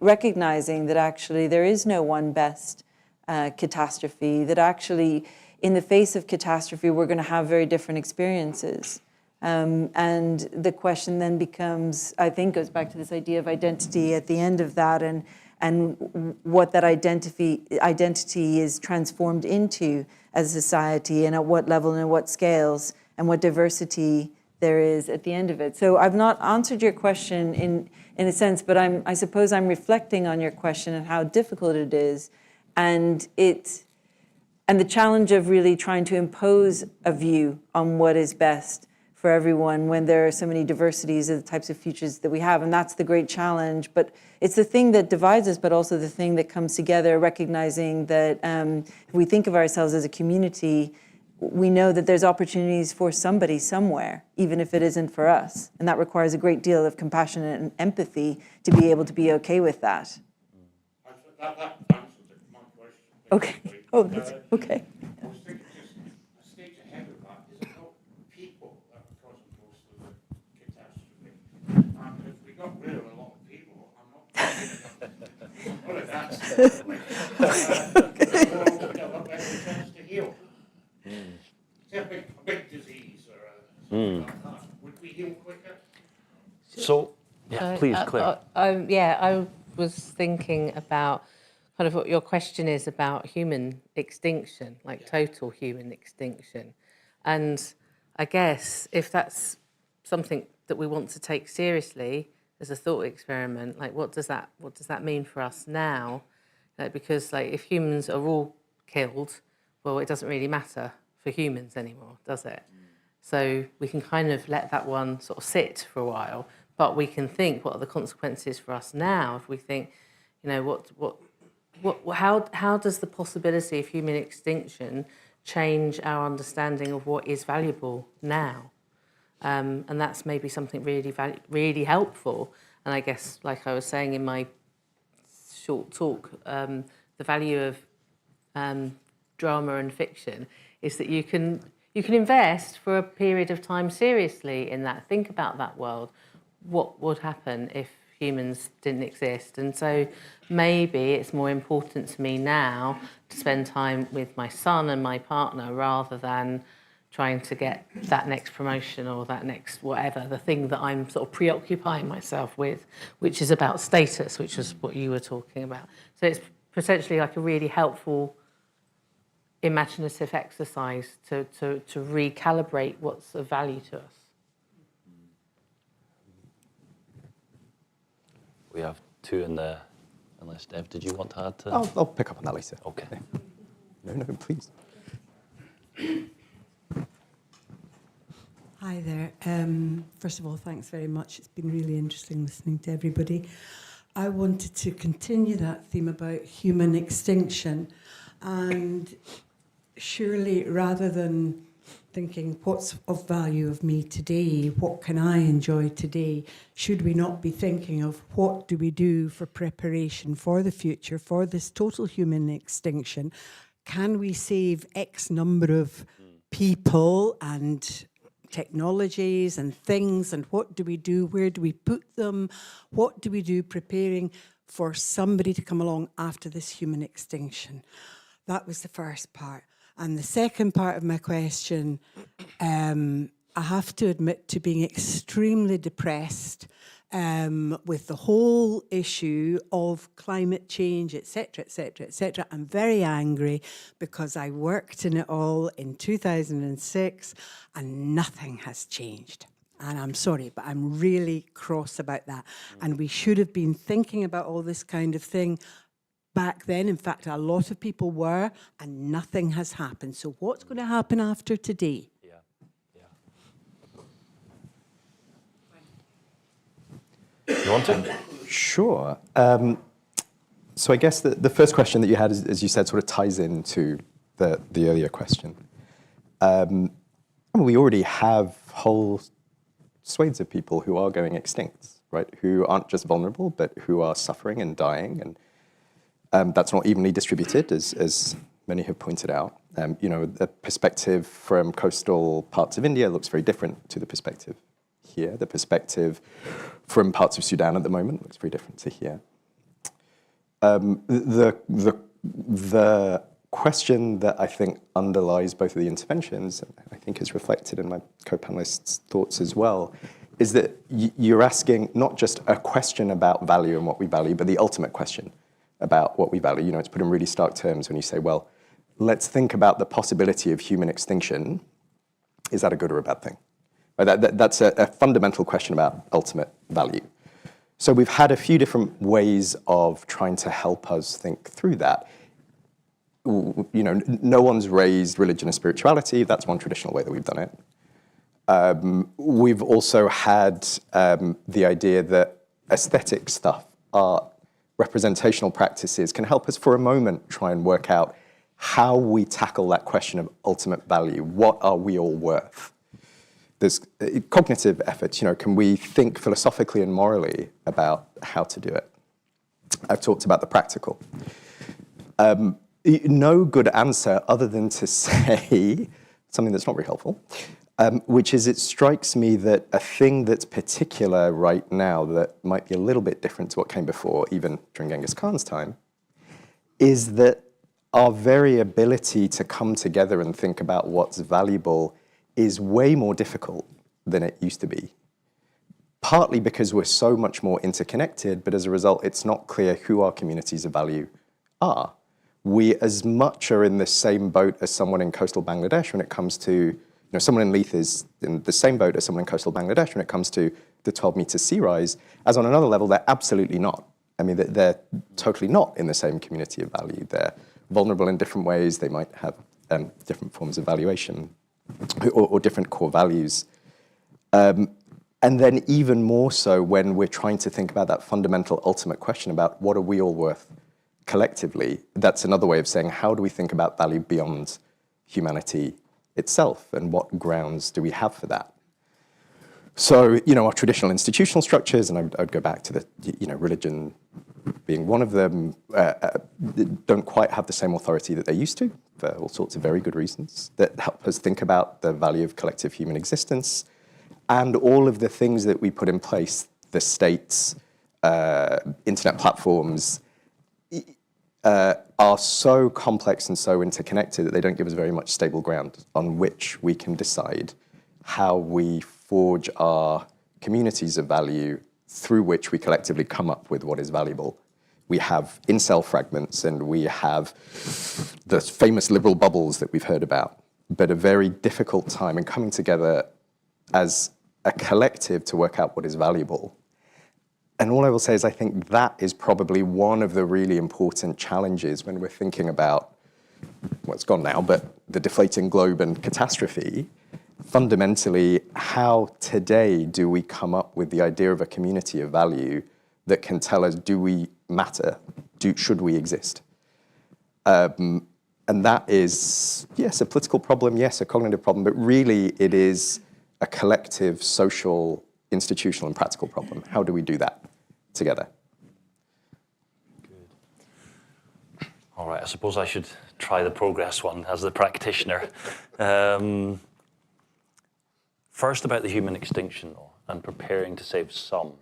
S2: recognizing that actually there is no one best catastrophe, that actually in the face of catastrophe we're going to have very different experiences. And the question then becomes, I think goes back to this idea of identity at the end of that, and what that identity is transformed into as a society, and at what level and at what scales, and what diversity there is at the end of it. So I've not answered your question in a sense, but I suppose I'm reflecting on your question and how difficult it is, and the challenge of really trying to impose a view on what is best for everyone when there are so many diversities of the types of futures that we have, and that's the great challenge. But it's the thing that divides us, but also the thing that comes together, recognizing that if we think of ourselves as a community, we know that there's opportunities for somebody somewhere, even if it isn't for us. And that requires a great deal of compassion and empathy to be able to be okay with that.
S5: That answered my question.
S2: Okay. Oh, that's okay.
S5: I was thinking just a stage ahead of that is it not people that are causing most of the catastrophe? And if we got rid of a lot of people, I'm not what if that's the way? We'll get a lot better chance to heal. Say a big disease or something like that. Would we heal quicker?
S6: So, yeah, please, Claire.
S3: I was thinking about kind of what your question is about human extinction, like total human extinction. And I guess if that's something that we want to take seriously as a thought experiment, like what does that mean for us now? Because like if humans are all killed, well, it doesn't really matter for humans anymore, does it? So we can kind of let that one sort of sit for a while, but we can think, what are the consequences for us now? If we think, how does the possibility of human extinction change our understanding of what is valuable now? And that's maybe something really helpful. And I guess, like I was saying in my short talk, the value of drama and fiction is that you can invest for a period of time seriously in that. Think about that world. What would happen if humans didn't exist? And so maybe it's more important to me now to spend time with my son and my partner rather than trying to get that next promotion or that next whatever, the thing that I'm sort of preoccupying myself with, which is about status, which is what you were talking about. So it's potentially like a really helpful imaginative exercise to recalibrate what's of value to us.
S6: We have two in there. Unless, Dev, did you want to add to?
S4: I'll pick up on that later.
S6: Okay.
S4: No, please.
S7: Hi there. First of all, thanks very much. It's been really interesting listening to everybody. I wanted to continue that theme about human extinction, and surely rather than thinking what's of value of me today, what can I enjoy today, should we not be thinking of what do we do for preparation for the future, for this total human extinction? Can we save X number of people and technologies and things, and what do we do, where do we put them, what do we do preparing for somebody to come along after this human extinction? That was the first part. And the second part of my question, I have to admit to being extremely depressed with the whole issue of climate change, etc., etc., etc. I'm very angry because I worked in it all in 2006 and nothing has changed. And I'm sorry, but I'm really cross about that. And we should have been thinking about all this kind of thing back then. In fact, a lot of people were, and nothing has happened. So what's going to happen after today?
S6: You want to?
S4: Sure. So I guess the first question that you had, as you said, sort of ties into the earlier question. We already have whole swathes of people who are going extinct, right? Who aren't just vulnerable, but who are suffering and dying. And that's not evenly distributed, as many have pointed out. The perspective from coastal parts of India looks very different to the perspective here. The perspective from parts of Sudan at the moment looks very different to here. The question that I think underlies both of the interventions, and I think is reflected in my co-panelists' thoughts as well, is that you're asking not just a question about value and what we value, but the ultimate question about what we value. It's put in really stark terms when you say, well, let's think about the possibility of human extinction. Is that a good or a bad thing? That's a fundamental question about ultimate value. So we've had a few different ways of trying to help us think through that. No one's raised religion and spirituality. That's one traditional way that we've done it. We've also had the idea that aesthetic stuff, art, representational practices can help us for a moment try and work out how we tackle that question of ultimate value. What are we all worth? There's cognitive efforts, can we think philosophically and morally about how to do it? I've talked about the practical. No good answer other than to say something that's not very helpful, which is it strikes me that a thing that's particular right now that might be a little bit different to what came before, even during Genghis Khan's time, is that our very ability to come together and think about what's valuable is way more difficult than it used to be. Partly because we're so much more interconnected, but as a result, it's not clear who our communities of value are. We as much are in the same boat as someone in coastal Bangladesh when it comes to, someone in Leith is in the same boat as someone in coastal Bangladesh when it comes to the 12-meter sea rise, as on another level, they're absolutely not. I mean, they're totally not in the same community of value. They're vulnerable in different ways. They might have different forms of valuation or different core values. And then even more so when we're trying to think about that fundamental ultimate question about what are we all worth collectively, that's another way of saying how do we think about value beyond humanity itself and what grounds do we have for that? So, our traditional institutional structures, and I'd go back to the, religion being one of them, don't quite have the same authority that they used to for all sorts of very good reasons that help us think about the value of collective human existence and all of the things that we put in place, the states, internet platforms, are so complex and so interconnected that they don't give us very much stable ground on which we can decide how we forge our communities of value through which we collectively come up with what is valuable. We have incel fragments and we have the famous liberal bubbles that we've heard about, but a very difficult time in coming together as a collective to work out what is valuable. And all I will say is I think that is probably one of the really important challenges when we're thinking about, well, it's gone now, but the deflating globe and catastrophe, fundamentally, how today do we come up with the idea of a community of value that can tell us, do we matter? Should we exist? And that is, yes, a political problem, yes, a cognitive problem, but really it is a collective, social, institutional, and practical problem. How do we do that together?
S6: Good. All right, I suppose I should try the progress one as the practitioner. First about the human extinction law and preparing to save some.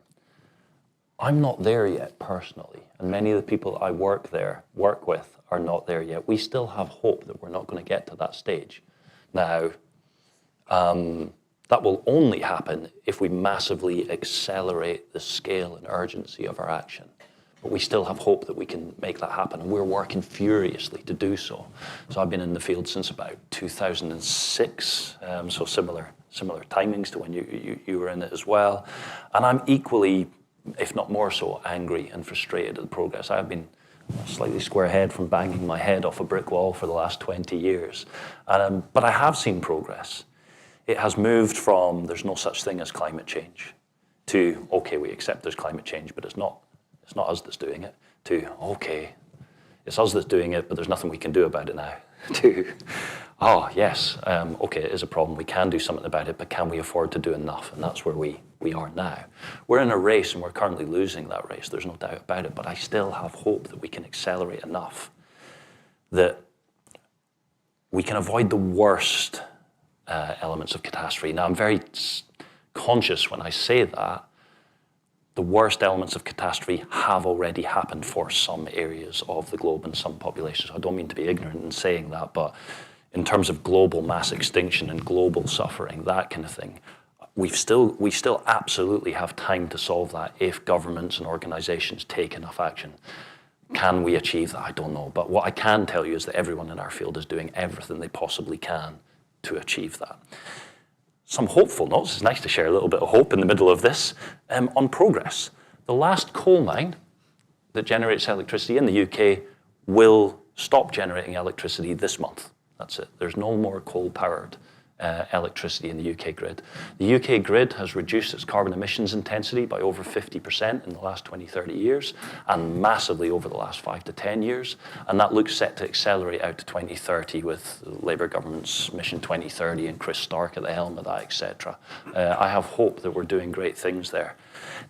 S6: I'm not there yet personally, and many of the people I work with are not there yet. We still have hope that we're not going to get to that stage. Now, that will only happen if we massively accelerate the scale and urgency of our action. But we still have hope that we can make that happen, and we're working furiously to do so. So I've been in the field since about 2006, so similar timings to when you were in it as well. And I'm equally, if not more so, angry and frustrated at the progress. I've been slightly square-head from banging my head off a brick wall for the last 20 years. But I have seen progress. It has moved from there's no such thing as climate change to, okay, we accept there's climate change, but it's not us that's doing it, to, okay, it's us that's doing it, but there's nothing we can do about it now, to, oh, yes, okay, it is a problem, we can do something about it, but can we afford to do enough? And that's where we are now. We're in a race, and we're currently losing that race, there's no doubt about it, but I still have hope that we can accelerate enough that we can avoid the worst elements of catastrophe. Now, I'm very conscious when I say that the worst elements of catastrophe have already happened for some areas of the globe and some populations. I don't mean to be ignorant in saying that, but in terms of global mass extinction and global suffering, that kind of thing, we still absolutely have time to solve that if governments and organizations take enough action. Can we achieve that? I don't know. But what I can tell you is that everyone in our field is doing everything they possibly can to achieve that. Some hopeful notes. It's nice to share a little bit of hope in the middle of this on progress. The last coal mine that generates electricity in the UK will stop generating electricity this month. That's it. There's no more coal-powered electricity in the UK grid. The UK grid has reduced its carbon emissions intensity by over 50% in the last 20, 30 years, and massively over the last 5 to 10 years. And that looks set to accelerate out to 2030 with Labour government's Mission 2030 and Chris Stark at the helm of that, etc. I have hope that we're doing great things there.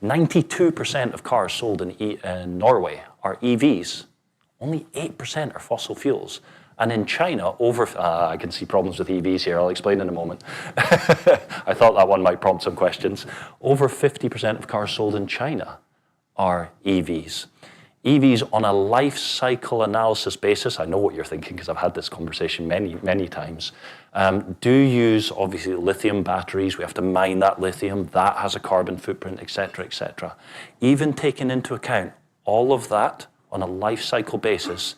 S6: 92% of cars sold in Norway are EVs. Only 8% are fossil fuels. And in China, I can see problems with EVs here, I'll explain in a moment. I thought that one might prompt some questions. Over 50% of cars sold in China are EVs. EVs on a life cycle analysis basis, I know what you're thinking because I've had this conversation many, many times, do use obviously lithium batteries. We have to mine that lithium, that has a carbon footprint, etc., etc. Even taking into account all of that on a life cycle basis,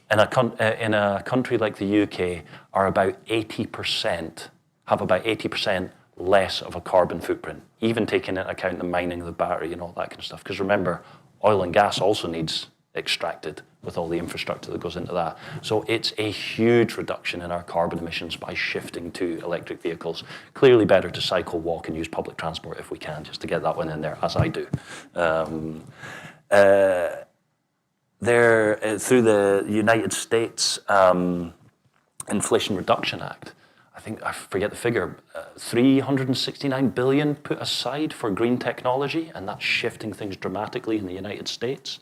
S6: in a country like the UK, have about 80% less of a carbon footprint, even taking into account the mining of the battery and all that kind of stuff. Because remember, oil and gas also needs extracted with all the infrastructure that goes into that. So it's a huge reduction in our carbon emissions by shifting to electric vehicles. Clearly better to cycle, walk, and use public transport if we can, just to get that one in there, as I do. Through the United States Inflation Reduction Act, I forget the figure, 369 billion put aside for green technology, and that's shifting things dramatically in the United States.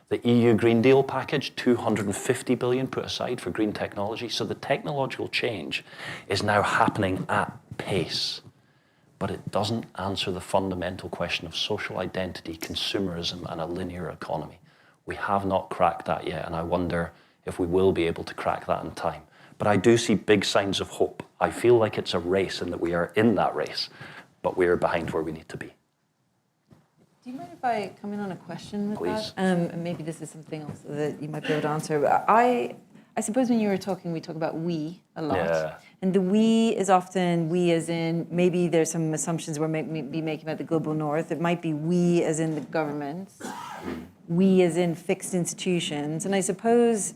S6: The EU Green Deal package, 250 billion put aside for green technology. So the technological change is now happening at pace, but it doesn't answer the fundamental question of social identity, consumerism, and a linear economy. We have not cracked that yet, and I wonder if we will be able to crack that in time. But I do see big signs of hope. I feel like it's a race and that we are in that race, but we are behind where we need to be.
S2: Do you mind if I come in on a question with
S6: Please.
S2: that? And maybe this is something else that you might be able to answer. But I suppose when you were talking, we talk about we a lot.
S6: Yeah.
S2: And the we is often we as in, maybe there's some assumptions we're making about the global north. It might be we as in the governments. We as in fixed institutions. And I suppose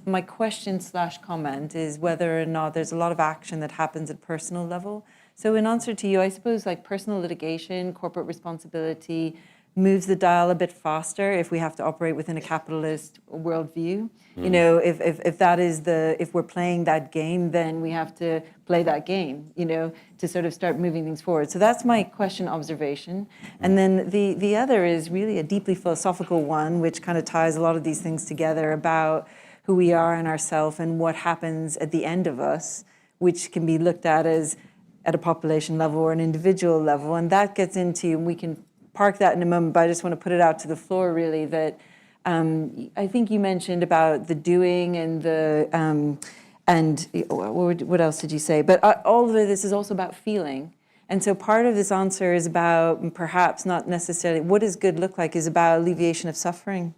S2: my question / comment is whether or not there's a lot of action that happens at personal level. So in answer to you, I suppose like personal litigation, corporate responsibility moves the dial a bit faster if we have to operate within a capitalist worldview. You know, if that is if we're playing that game, then we have to play that game, you know, to sort of start moving things forward. So that's my question observation. And then the other is really a deeply philosophical one, which kind of ties a lot of these things together about who we are and ourself and what happens at the end of us, which can be looked at as at a population level or an individual level. And that gets into, and we can park that in a moment, but I just want to put it out to the floor really that I think you mentioned about the doing and the, and what else did you say? But all of this is also about feeling. And so part of this answer is about perhaps not necessarily, what does good look like is about alleviation of suffering,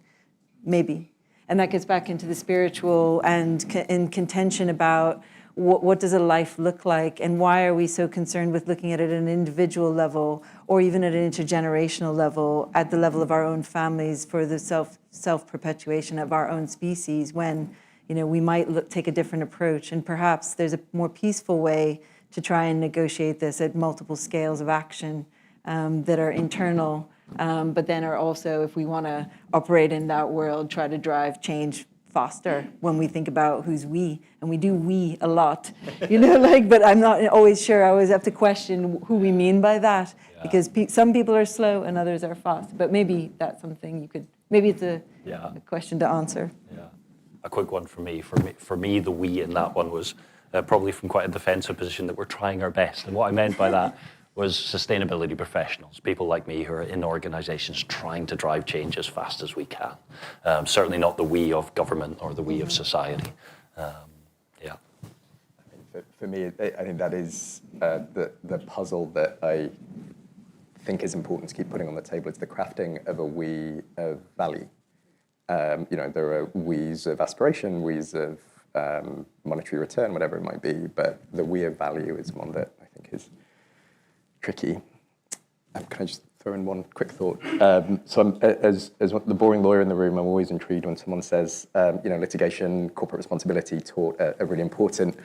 S2: maybe. And that gets back into the spiritual and in contention about what does a life look like and why are we so concerned with looking at it at an individual level or even at an intergenerational level, at the level of our own families for the self-perpetuation of our own species when, you know, we might take a different approach. And perhaps there's a more peaceful way to try and negotiate this at multiple scales of action that are internal, but then are also, if we want to operate in that world, try to drive change faster when we think about who's we, and we do we a lot, you know, like, but I'm not always sure. I always have to question who we mean by that, because some people are slow and others are fast, but maybe that's something you could, maybe it's a question to answer.
S6: Yeah, a quick one for me. For me, the we in that one was probably from quite a defensive position that we're trying our best. And what I meant by that was sustainability professionals, people like me who are in organizations trying to drive change as fast as we can. Certainly not the we of government or the we of society.
S4: For me, I think that is the puzzle that I think is important to keep putting on the table. It's the crafting of a we of value. You know, there are we's of aspiration, we's of monetary return, whatever it might be, but the we of value is one that I think is tricky. Can I just throw in one quick thought? So I'm, as the boring lawyer in the room, I'm always intrigued when someone says, you know, litigation, corporate responsibility taught are really important,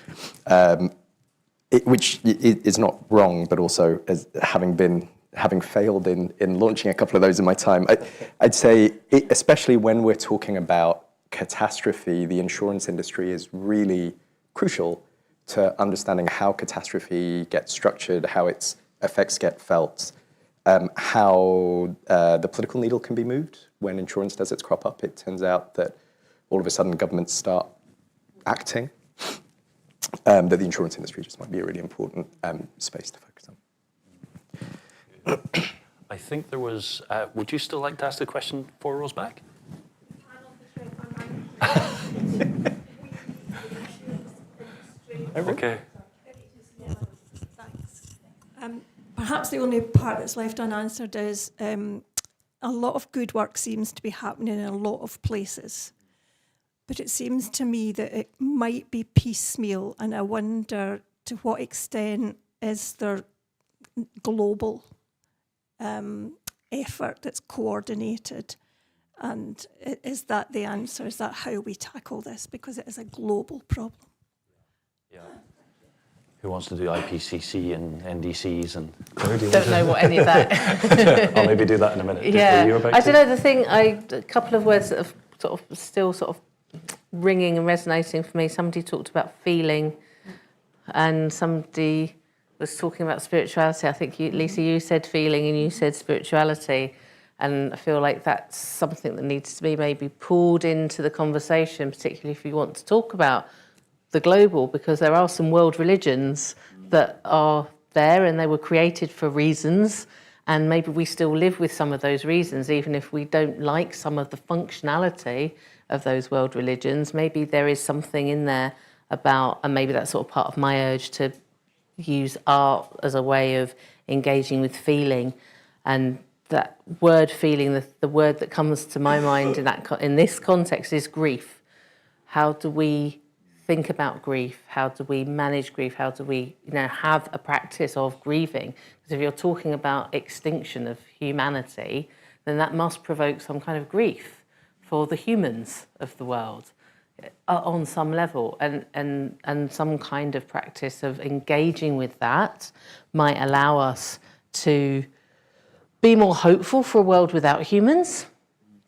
S4: which is not wrong, but also as having failed in launching a couple of those in my time, I'd say, especially when we're talking about catastrophe, the insurance industry is really crucial to understanding how catastrophe gets structured, how its effects get felt, how the political needle can be moved when insurance does its crop up. It turns out that all of a sudden governments start acting, that the insurance industry just might be a really important space to focus on.
S6: I think there was, would you still like to ask the question 4 rows back? Okay.
S8: Perhaps the only part that's left unanswered is a lot of good work seems to be happening in a lot of places. But it seems to me that it might be piecemeal, and I wonder to what extent is there global effort that's coordinated, and is that the answer? Is that how we tackle this? Because it is a global problem.
S6: Yeah. Who wants to do IPCC and NDCs and?
S3: Don't know what any of that.
S6: I'll maybe do that in a minute.
S3: Yeah, I don't know. The thing, a couple of words that have still ringing and resonating for me. Somebody talked about feeling, and somebody was talking about spirituality. I think Lisa, you said feeling, and you said spirituality, and I feel like that's something that needs to be maybe pulled into the conversation, particularly if you want to talk about the global, because there are some world religions that are there and they were created for reasons, and maybe we still live with some of those reasons, even if we don't like some of the functionality of those world religions. Maybe there is something in there about, and maybe that's sort of part of my urge to use art as a way of engaging with feeling. And that word feeling, the word that comes to my mind in this context is grief. How do we think about grief? How do we manage grief? How do we, have a practice of grieving? Because if you're talking about extinction of humanity, then that must provoke some kind of grief for the humans of the world. on some level, and some kind of practice of engaging with that might allow us to be more hopeful for a world without humans,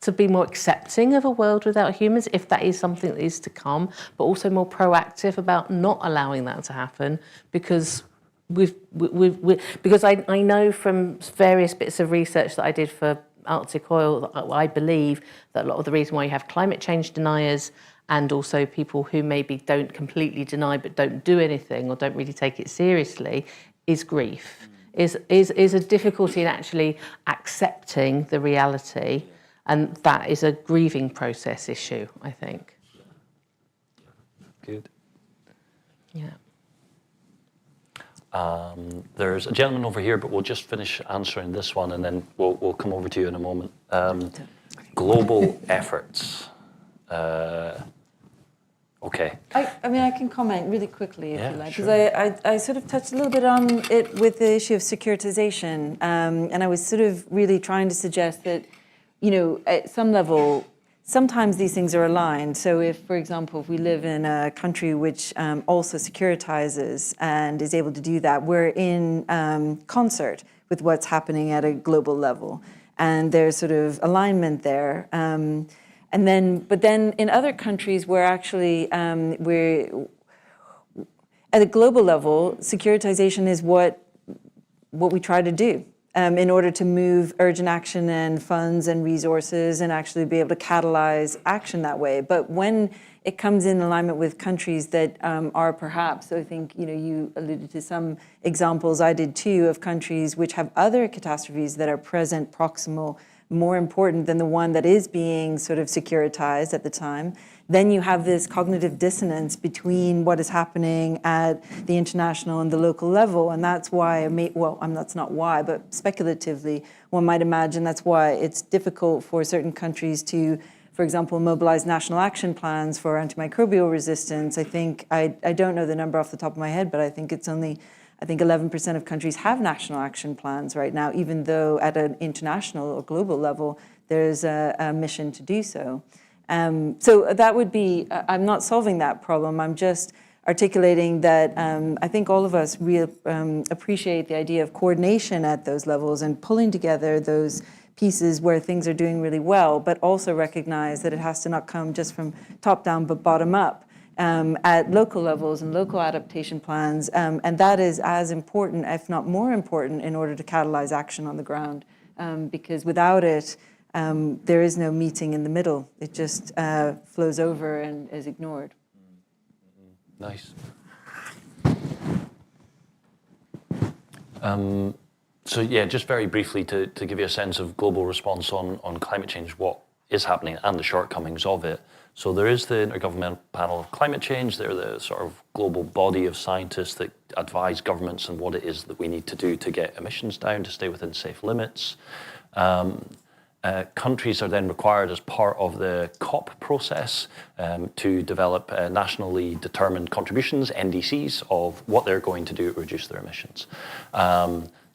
S3: to be more accepting of a world without humans, if that is something that is to come, but also more proactive about not allowing that to happen, because because I know from various bits of research that I did for Arctic Oil, that I believe that a lot of the reason why you have climate change deniers and also people who maybe don't completely deny but don't do anything or don't really take it seriously is grief, is a difficulty in actually accepting the reality, and that is a grieving process issue, I think.
S6: Good.
S3: Yeah.
S6: There's a gentleman over here, but we'll just finish answering this one and then we'll come over to you in a moment. Global efforts. Okay.
S2: I mean, I can comment really quickly if you like, because
S6: sure.
S2: I sort of touched a little bit on it with the issue of securitization, and I was sort of really trying to suggest that, you know, at some level, sometimes these things are aligned. So if, for example, if we live in a country which also securitizes and is able to do that, we're in concert with what's happening at a global level. And there's sort of alignment there. But then in other countries, we're actually, we're at a global level, securitization is what we try to do. In order to move urgent action and funds and resources and actually be able to catalyze action that way. But when it comes in alignment with countries that are perhaps, I think, you know, you alluded to some examples, I did too, of countries which have other catastrophes that are present, proximal, more important than the one that is being sort of securitized at the time, then you have this cognitive dissonance between what is happening at the international and the local level. And that's why, that's not why, but speculatively, one might imagine that's why it's difficult for certain countries to, for example, mobilize national action plans for antimicrobial resistance. I think, I don't know the number off the top of my head, but I think it's only, 11% of countries have national action plans right now, even though at an international or global level, there's a mission to do so. So that would be, I'm not solving that problem, I'm just articulating that I think all of us appreciate the idea of coordination at those levels and pulling together those pieces where things are doing really well, but also recognize that it has to not come just from top down, but bottom up. At local levels and local adaptation plans, and that is as important, if not more important, in order to catalyze action on the ground. Because without it, there is no meeting in the middle. It just flows over and is ignored.
S6: Nice. So yeah, just very briefly to give you a sense of global response on climate change, what is happening and the shortcomings of it. So there is the Intergovernmental Panel of Climate Change. They're the sort of global body of scientists that advise governments on what it is that we need to do to get emissions down, to stay within safe limits. Countries are then required as part of the COP process to develop nationally determined contributions, NDCs, of what they're going to do to reduce their emissions.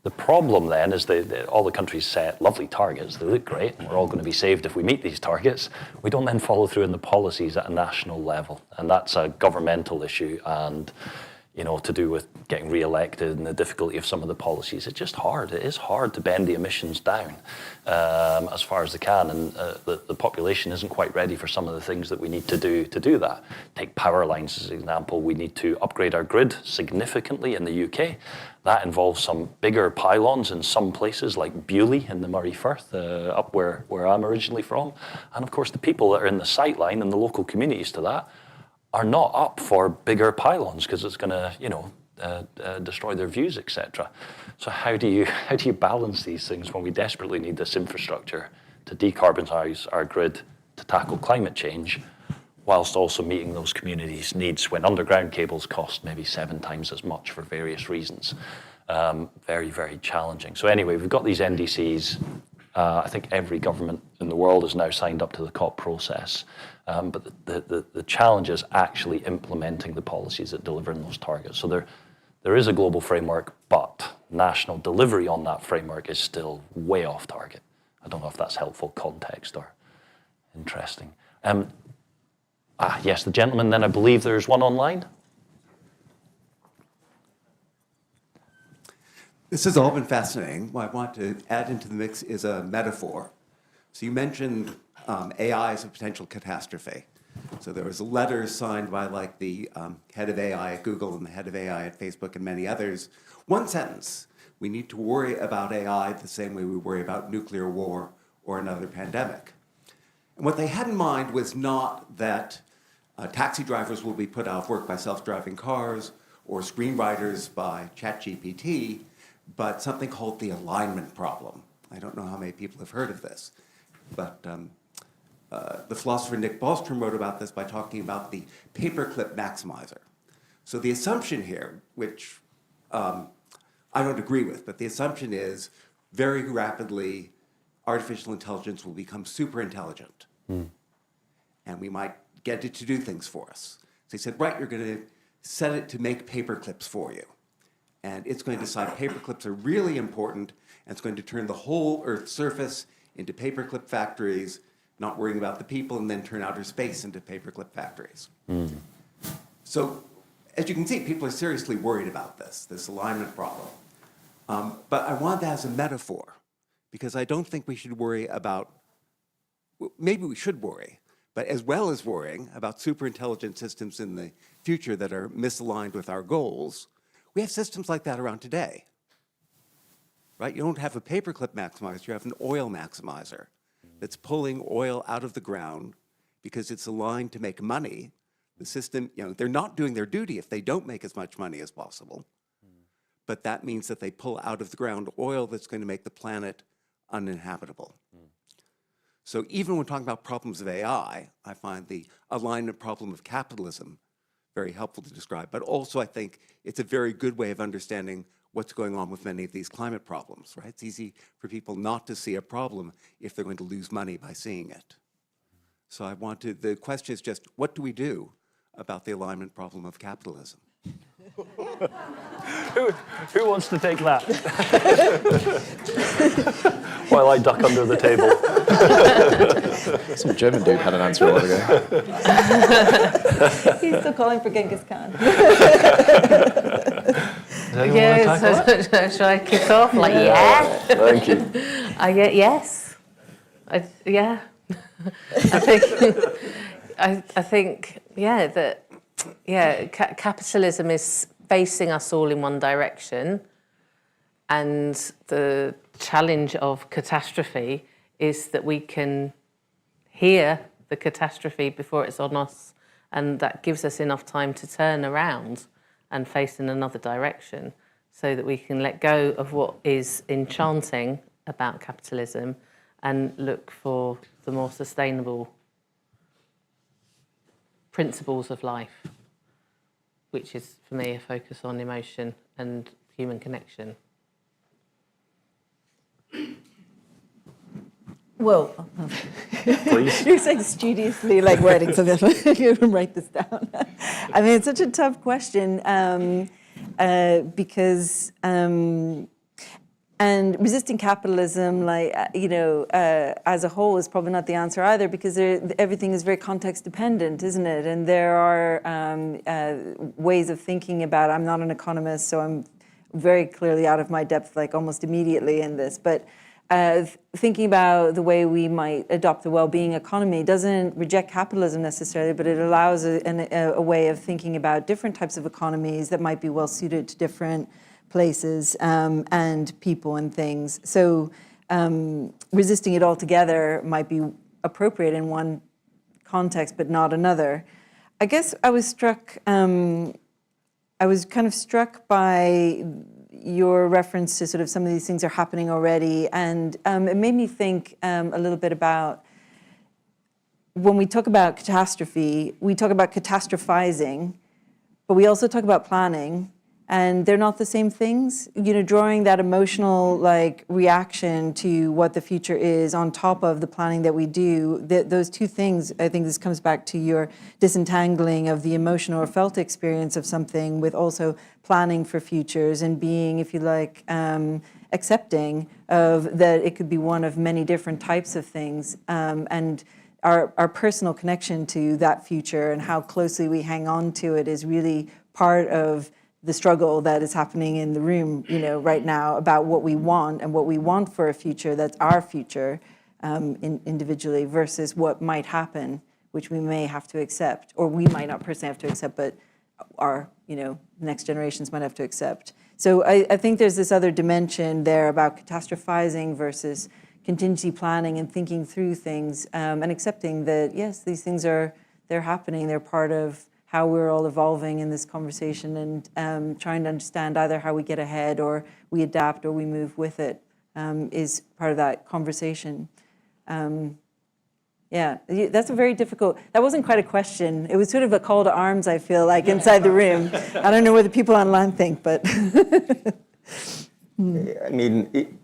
S6: The problem then is all the countries set lovely targets. They look great, and we're all going to be saved if we meet these targets. We don't then follow through in the policies at a national level, and that's a governmental issue. And you know, to do with getting re-elected and the difficulty of some of the policies, it's just hard. It is hard to bend the emissions down as far as they can, and the population isn't quite ready for some of the things that we need to do that. Take power lines as an example. We need to upgrade our grid significantly in the UK. That involves some bigger pylons in some places like Bewley in the Moray Firth, up where I'm originally from. And of course, the people that are in the sightline and the local communities to that are not up for bigger pylons because it's going to, you know, destroy their views, etc. So how do you balance these things when we desperately need this infrastructure to decarbonize our grid to tackle climate change, whilst also meeting those communities' needs when underground cables cost maybe 7 times as much for various reasons? Very, very challenging. So anyway, we've got these NDCs. I think every government in the world is now signed up to the COP process. But the challenge is actually implementing the policies that deliver on those targets. So there is a global framework, but national delivery on that framework is still way off target. I don't know if that's helpful context or interesting. Yes, the gentleman, then I believe there's one online.
S9: This has all been fascinating. What I want to add into the mix is a metaphor. So you mentioned AI as a potential catastrophe. So there was a letter signed by like the head of AI at Google and the head of AI at Facebook and many others. One sentence: we need to worry about AI the same way we worry about nuclear war or another pandemic. And what they had in mind was not that taxi drivers will be put out of work by self-driving cars or screenwriters by ChatGPT, but something called the alignment problem. I don't know how many people have heard of this, but the philosopher Nick Bostrom wrote about this by talking about the paperclip maximizer. So the assumption here, which I don't agree with, but the assumption is very rapidly artificial intelligence will become super intelligent. And we might get it to do things for us. So he said, right, you're going to set it to make paperclips for you. And it's going to decide paperclips are really important, and it's going to turn the whole Earth's surface into paperclip factories, not worrying about the people, and then turn outer space into paperclip factories. So as you can see, people are seriously worried about this alignment problem. But I want that as a metaphor, because I don't think we should worry about, maybe we should worry, but as well as worrying about super intelligent systems in the future that are misaligned with our goals, we have systems like that around today, right? You don't have a paperclip maximizer, you have an oil maximizer that's pulling oil out of the ground because it's aligned to make money. The system, they're not doing their duty if they don't make as much money as possible, but that means that they pull out of the ground oil that's going to make the planet uninhabitable. So even when talking about problems of AI, I find the alignment problem of capitalism very helpful to describe, but also I think it's a very good way of understanding what's going on with many of these climate problems, right? It's easy for people not to see a problem if they're going to lose money by seeing it. So the question is just, what do we do about the alignment problem of capitalism?
S6: Who wants to take that? While I duck under the table.
S10: Some German dude had an answer a while ago.
S2: He's still calling for Genghis Khan.
S3: Shall I kick off? Yeah.
S6: Thank you.
S3: Yes. Yeah. I think capitalism is facing us all in one direction, and the challenge of catastrophe is that we can hear the catastrophe before it's on us, and that gives us enough time to turn around and face in another direction so that we can let go of what is enchanting about capitalism and look for the more sustainable principles of life, which is, for me, a focus on emotion and human connection.
S2: Well,
S6: Please.
S2: you're saying studiously, like writing something. You can write this down. I mean, it's such a tough question because, and resisting capitalism, as a whole, is probably not the answer either, because everything is very context dependent, isn't it? And there are ways of thinking about. I'm not an economist, so I'm very clearly out of my depth, like almost immediately in this, but. Thinking about the way we might adopt the well-being economy doesn't reject capitalism necessarily, but it allows a way of thinking about different types of economies that might be well-suited to different places and people and things. So resisting it altogether might be appropriate in one context, but not another. I guess I was kind of struck by your reference to sort of some of these things are happening already, and it made me think a little bit about when we talk about catastrophe, we talk about catastrophizing, but we also talk about planning, and they're not the same things. Drawing that emotional reaction to what the future is on top of the planning that we do, those two things, I think this comes back to your disentangling of the emotional or felt experience of something with also planning for futures and being, if you like, accepting of that it could be one of many different types of things. And our personal connection to that future and how closely we hang on to it is really part of the struggle that is happening in the room, right now about what we want and what we want for a future that's our future individually versus what might happen, which we may have to accept, or we might not personally have to accept, but our next generations might have to accept. So I think there's this other dimension there about catastrophizing versus contingency planning and thinking through things and accepting that, yes, these things they're happening. They're part of how we're all evolving in this conversation and trying to understand either how we get ahead or we adapt or we move with it is part of that conversation. Yeah, that's a very difficult, that wasn't quite a question. It was sort of a call to arms, I feel like, inside the room. I don't know what the people online think, but.
S4: I mean,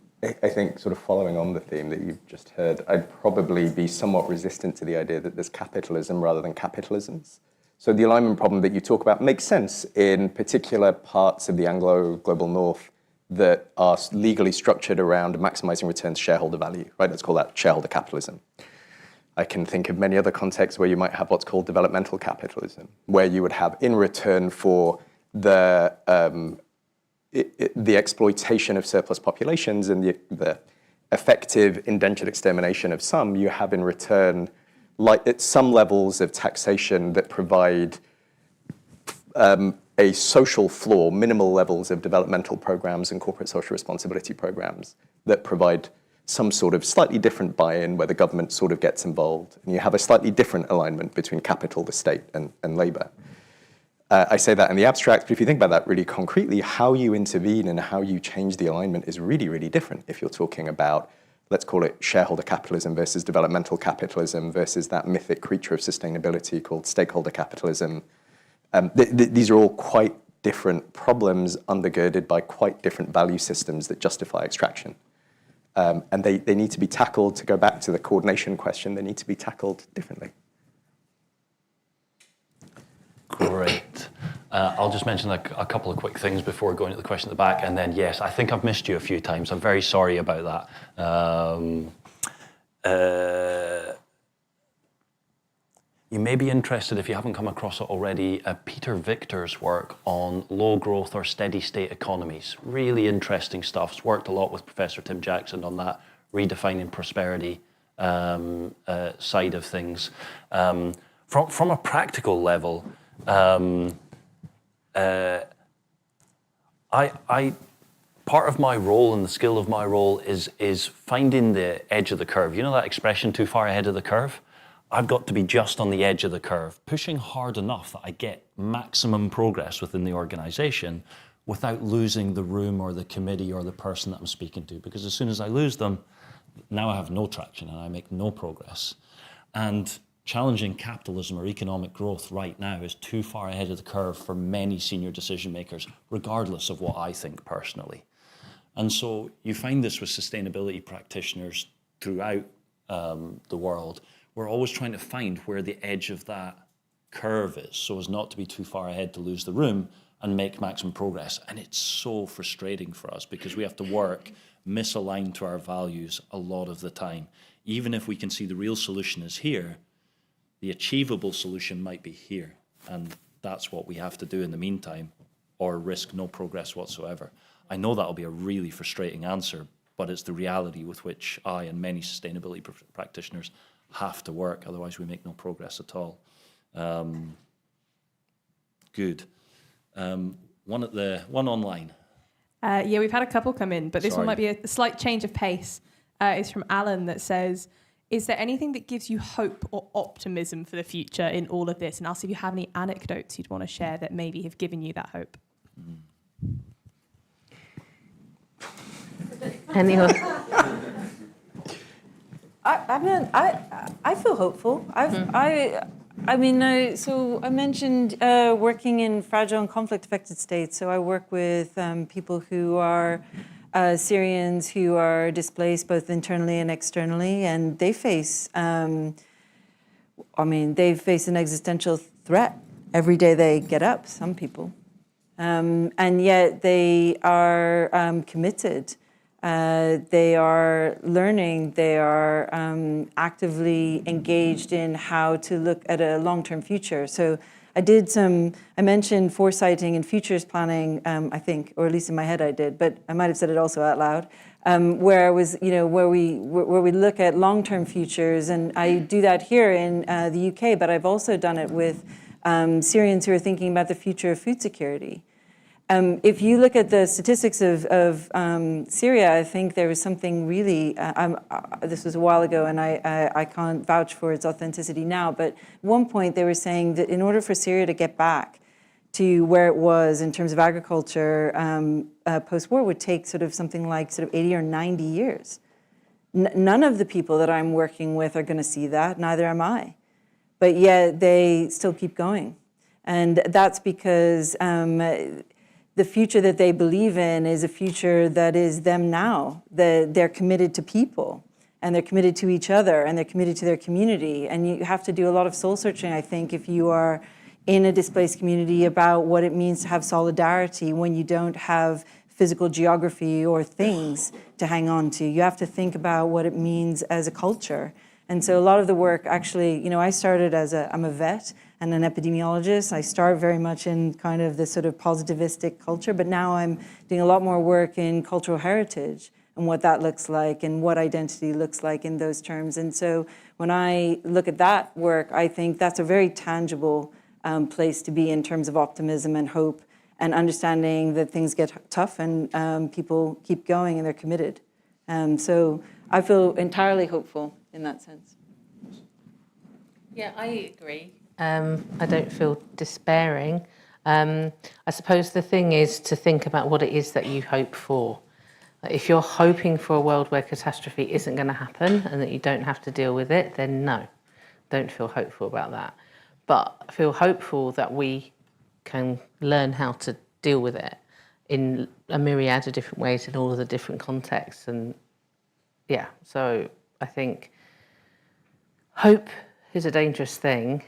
S4: I think sort of following on the theme that you've just heard, I'd probably be somewhat resistant to the idea that there's capitalism rather than capitalisms. So the alignment problem that you talk about makes sense in particular parts of the Anglo-global North that are legally structured around maximizing returns shareholder value, right? Let's call that shareholder capitalism. I can think of many other contexts where you might have what's called developmental capitalism, where you would have in return for the exploitation of surplus populations and the effective indentured extermination of some, you have in return at some levels of taxation that provide a social floor, minimal levels of developmental programs and corporate social responsibility programs that provide some sort of slightly different buy-in where the government sort of gets involved. And you have a slightly different alignment between capital, the state, and labor. I say that in the abstract, but if you think about that really concretely, how you intervene and how you change the alignment is really, really different if you're talking about, let's call it shareholder capitalism versus developmental capitalism versus that mythic creature of sustainability called stakeholder capitalism. These are all quite different problems undergirded by quite different value systems that justify extraction. And they need to be tackled, to go back to the coordination question, they need to be tackled differently.
S6: Great. I'll just mention a couple of quick things before going to the question at the back, and then yes, I think I've missed you a few times. I'm very sorry about that. You may be interested, if you haven't come across it already, Peter Victor's work on low growth or steady state economies. Really interesting stuff. He's worked a lot with Professor Tim Jackson on that redefining prosperity side of things. From a practical level, part of my role and the skill of my role is finding the edge of the curve. You know that expression, too far ahead of the curve? I've got to be just on the edge of the curve, pushing hard enough that I get maximum progress within the organization without losing the room or the committee or the person that I'm speaking to. Because as soon as I lose them, now I have no traction and I make no progress. And challenging capitalism or economic growth right now is too far ahead of the curve for many senior decision makers, regardless of what I think personally. And so you find this with sustainability practitioners throughout the world. We're always trying to find where the edge of that curve is so as not to be too far ahead to lose the room and make maximum progress. And it's so frustrating for us because we have to work misaligned to our values a lot of the time. Even if we can see the real solution is here, the achievable solution might be here. And that's what we have to do in the meantime or risk no progress whatsoever. I know that'll be a really frustrating answer, but it's the reality with which I and many sustainability practitioners have to work, otherwise we make no progress at all. Good. One online.
S11: Yeah, we've had a couple come in, but this one might be a slight change of pace. It's from Alan that says, is there anything that gives you hope or optimism for the future in all of this? And I'll see if you have any anecdotes you'd want to share that maybe have given you that hope.
S3: Anyone?
S2: I feel hopeful. So I mentioned working in fragile and conflict-affected states. So I work with people who are Syrians who are displaced both internally and externally, and they face, they face an existential threat every day they get up. Some people, and yet they are committed They are learning, they are actively engaged in how to look at a long-term future. So I mentioned foresighting and futures planning, I think, or at least in my head I did, but I might have said it also out loud, where we look at long-term futures, and I do that here in the UK, but I've also done it with Syrians who are thinking about the future of food security. If you look at the statistics of Syria, I think there was something really, this was a while ago and I can't vouch for its authenticity now, but at one point they were saying that in order for Syria to get back to where it was in terms of agriculture post-war would take something like 80 or 90 years. None of the people that I'm working with are going to see that, neither am I. But yet they still keep going. And that's because the future that they believe in is a future that is them now. They're committed to people, and they're committed to each other, and they're committed to their community. And you have to do a lot of soul searching, I think, if you are in a displaced community about what it means to have solidarity when you don't have physical geography or things to hang on to. You have to think about what it means as a culture. And so a lot of the work actually, I started I'm a vet and an epidemiologist. I start very much in kind of this sort of positivistic culture, but now I'm doing a lot more work in cultural heritage and what that looks like and what identity looks like in those terms. And so when I look at that work, I think that's a very tangible place to be in terms of optimism and hope and understanding that things get tough and people keep going and they're committed. So I feel entirely hopeful in that sense.
S3: Yeah, I agree. I don't feel despairing. I suppose the thing is to think about what it is that you hope for. If you're hoping for a world where catastrophe isn't going to happen and that you don't have to deal with it, then no, don't feel hopeful about that. But feel hopeful that we can learn how to deal with it in a myriad of different ways in all of the different contexts. And yeah, so I think hope is a dangerous thing,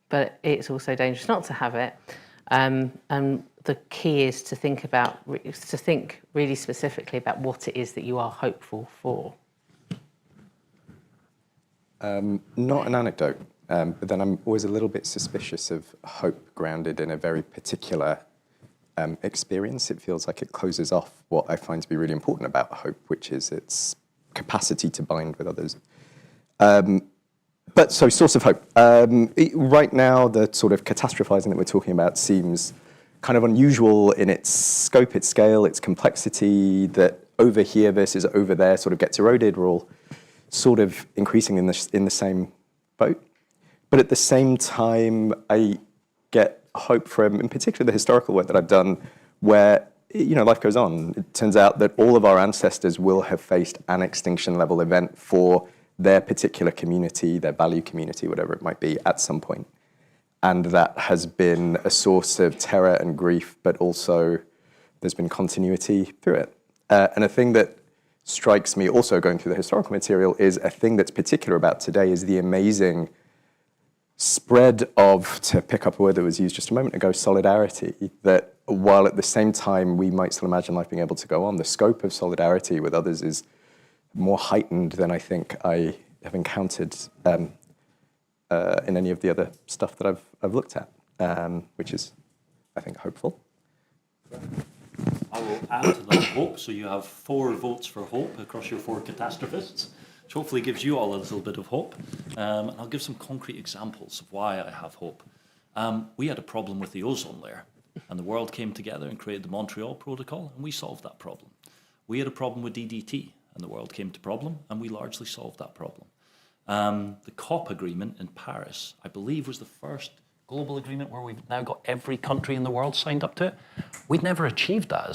S3: but it's also dangerous not to have it. And the key is to think really specifically about what it is that you are hopeful for.
S4: Not an anecdote, but then I'm always a little bit suspicious of hope grounded in a very particular experience. It feels like it closes off what I find to be really important about hope, which is its capacity to bind with others. But so source of hope. Right now, the sort of catastrophizing that we're talking about seems kind of unusual in its scope, its scale, its complexity, that over here versus over there sort of gets eroded. We're all sort of increasing in the same boat. But at the same time, I get hope from, in particular, the historical work that I've done, where life goes on. It turns out that all of our ancestors will have faced an extinction level event for their particular community, their value community, whatever it might be, at some point. And that has been a source of terror and grief, but also there's been continuity through it. And a thing that strikes me also going through the historical material is a thing that's particular about today is the amazing spread of, to pick up a word that was used just a moment ago, solidarity, that while at the same time we might still imagine life being able to go on, the scope of solidarity with others is more heightened than I think I have encountered in any of the other stuff that I've looked at, which is, I think, hopeful.
S1: I will add to that hope. So you have 4 votes for hope across your 4 catastrophists, which hopefully gives you all a little bit of hope. And I'll give some concrete examples of why I have hope. We had a problem with the ozone layer, and the world came together and created the Montreal Protocol, and we solved that problem. We had a problem with DDT, and the world came to problem, and we largely solved that problem. The COP agreement in Paris, I believe, was the first global agreement where we've now got every country in the world signed up to it. We'd never achieved that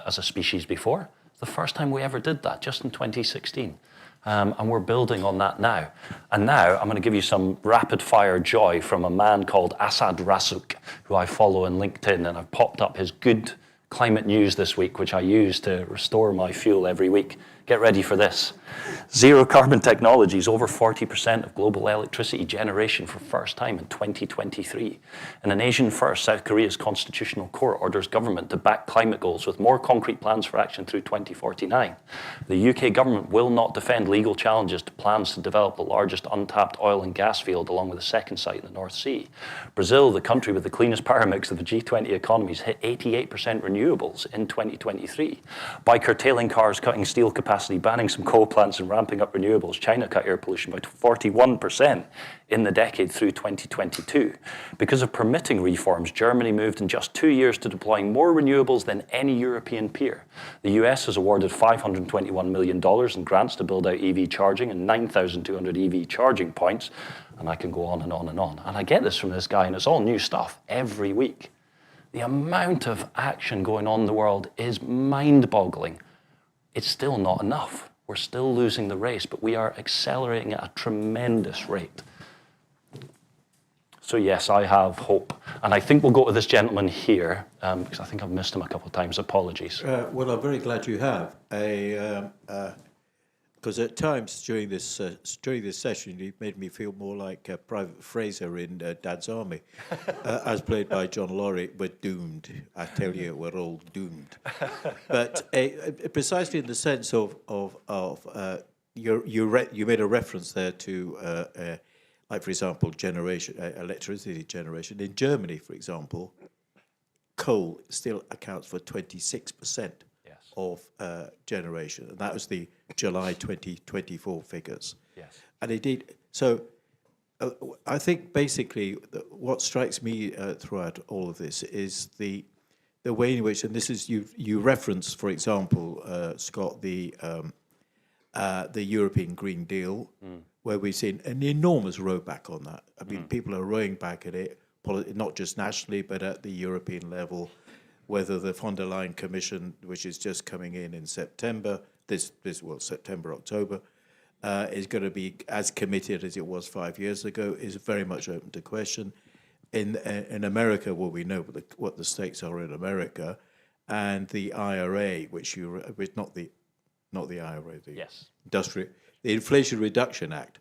S1: as a species before. It's the first time we ever did that, just in 2016. And we're building on that now. And now I'm going to give you some rapid-fire joy from a man called Asad Rasuk, who I follow on LinkedIn, and I've popped up his good climate news this week, which I use to restore my fuel every week.
S6: Get ready for this. Zero carbon technology is over 40% of global electricity generation for first time in 2023. In an Asian first, South Korea's constitutional court orders government to back climate goals with more concrete plans for action through 2049. The UK government will not defend legal challenges to plans to develop the largest untapped oil and gas field along with a second site in the North Sea. Brazil, the country with the cleanest power mix of the G20 economies, hit 88% renewables in 2023. By curtailing cars, cutting steel capacity, banning some coal plants and ramping up renewables, China cut air pollution by 41% in the decade through 2022. Because of permitting reforms, Germany moved in just 2 years to deploying more renewables than any European peer. The US has awarded $521 million in grants to build out EV charging and 9,200 EV charging points, and I can go on and on and on. And I get this from this guy, and it's all new stuff every week. The amount of action going on in the world is mind-boggling. It's still not enough. We're still losing the race, but we are accelerating at a tremendous rate. So yes, I have hope. And I think we'll go to this gentleman here, because I think I've missed him a couple of times. Apologies.
S12: Well, I'm very glad you have. Because at times during this session, you made me feel more like Private Fraser in Dad's Army, as played by John Laurie. We're doomed. I tell you, we're all doomed. But precisely in the sense of you made a reference there to, like for example, electricity generation in Germany, for example. Coal still accounts for 26%. Of generation, and that was the July 2024 figures.
S6: Yes.
S12: And indeed, so I think basically what strikes me throughout all of this is the way in which, and this is you reference, for example, Scott, the European Green Deal, where we've seen an enormous rowback on that. I mean, people are rowing back at it, not just nationally, but at the European level. Whether the von der Leyen Commission, which is just coming in September, September, October, is going to be as committed as it was 5 years ago, is very much open to question. In America, well, we know what the stakes are in America, and the IRA, not the IRA, the Inflation Reduction Act.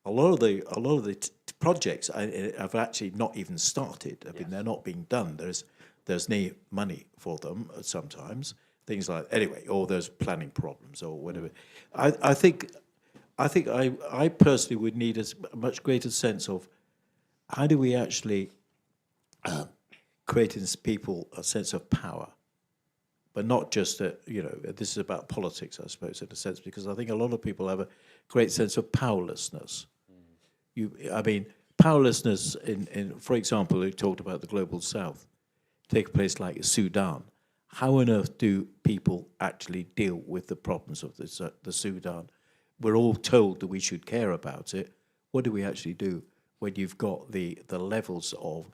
S12: A lot of the projects have actually not even started. I mean, they're not being done. There's no money for them sometimes. Things like or there's planning problems or whatever. I think I personally would need a much greater sense of how do we actually create in people a sense of power, but not just this is about politics, I suppose, in a sense, because I think a lot of people have a great sense of powerlessness. Powerlessness in, for example, we talked about the global south. Take a place like Sudan. How on earth do people actually deal with the problems of the Sudan? We're all told that we should care about it. What do we actually do when you've got the levels of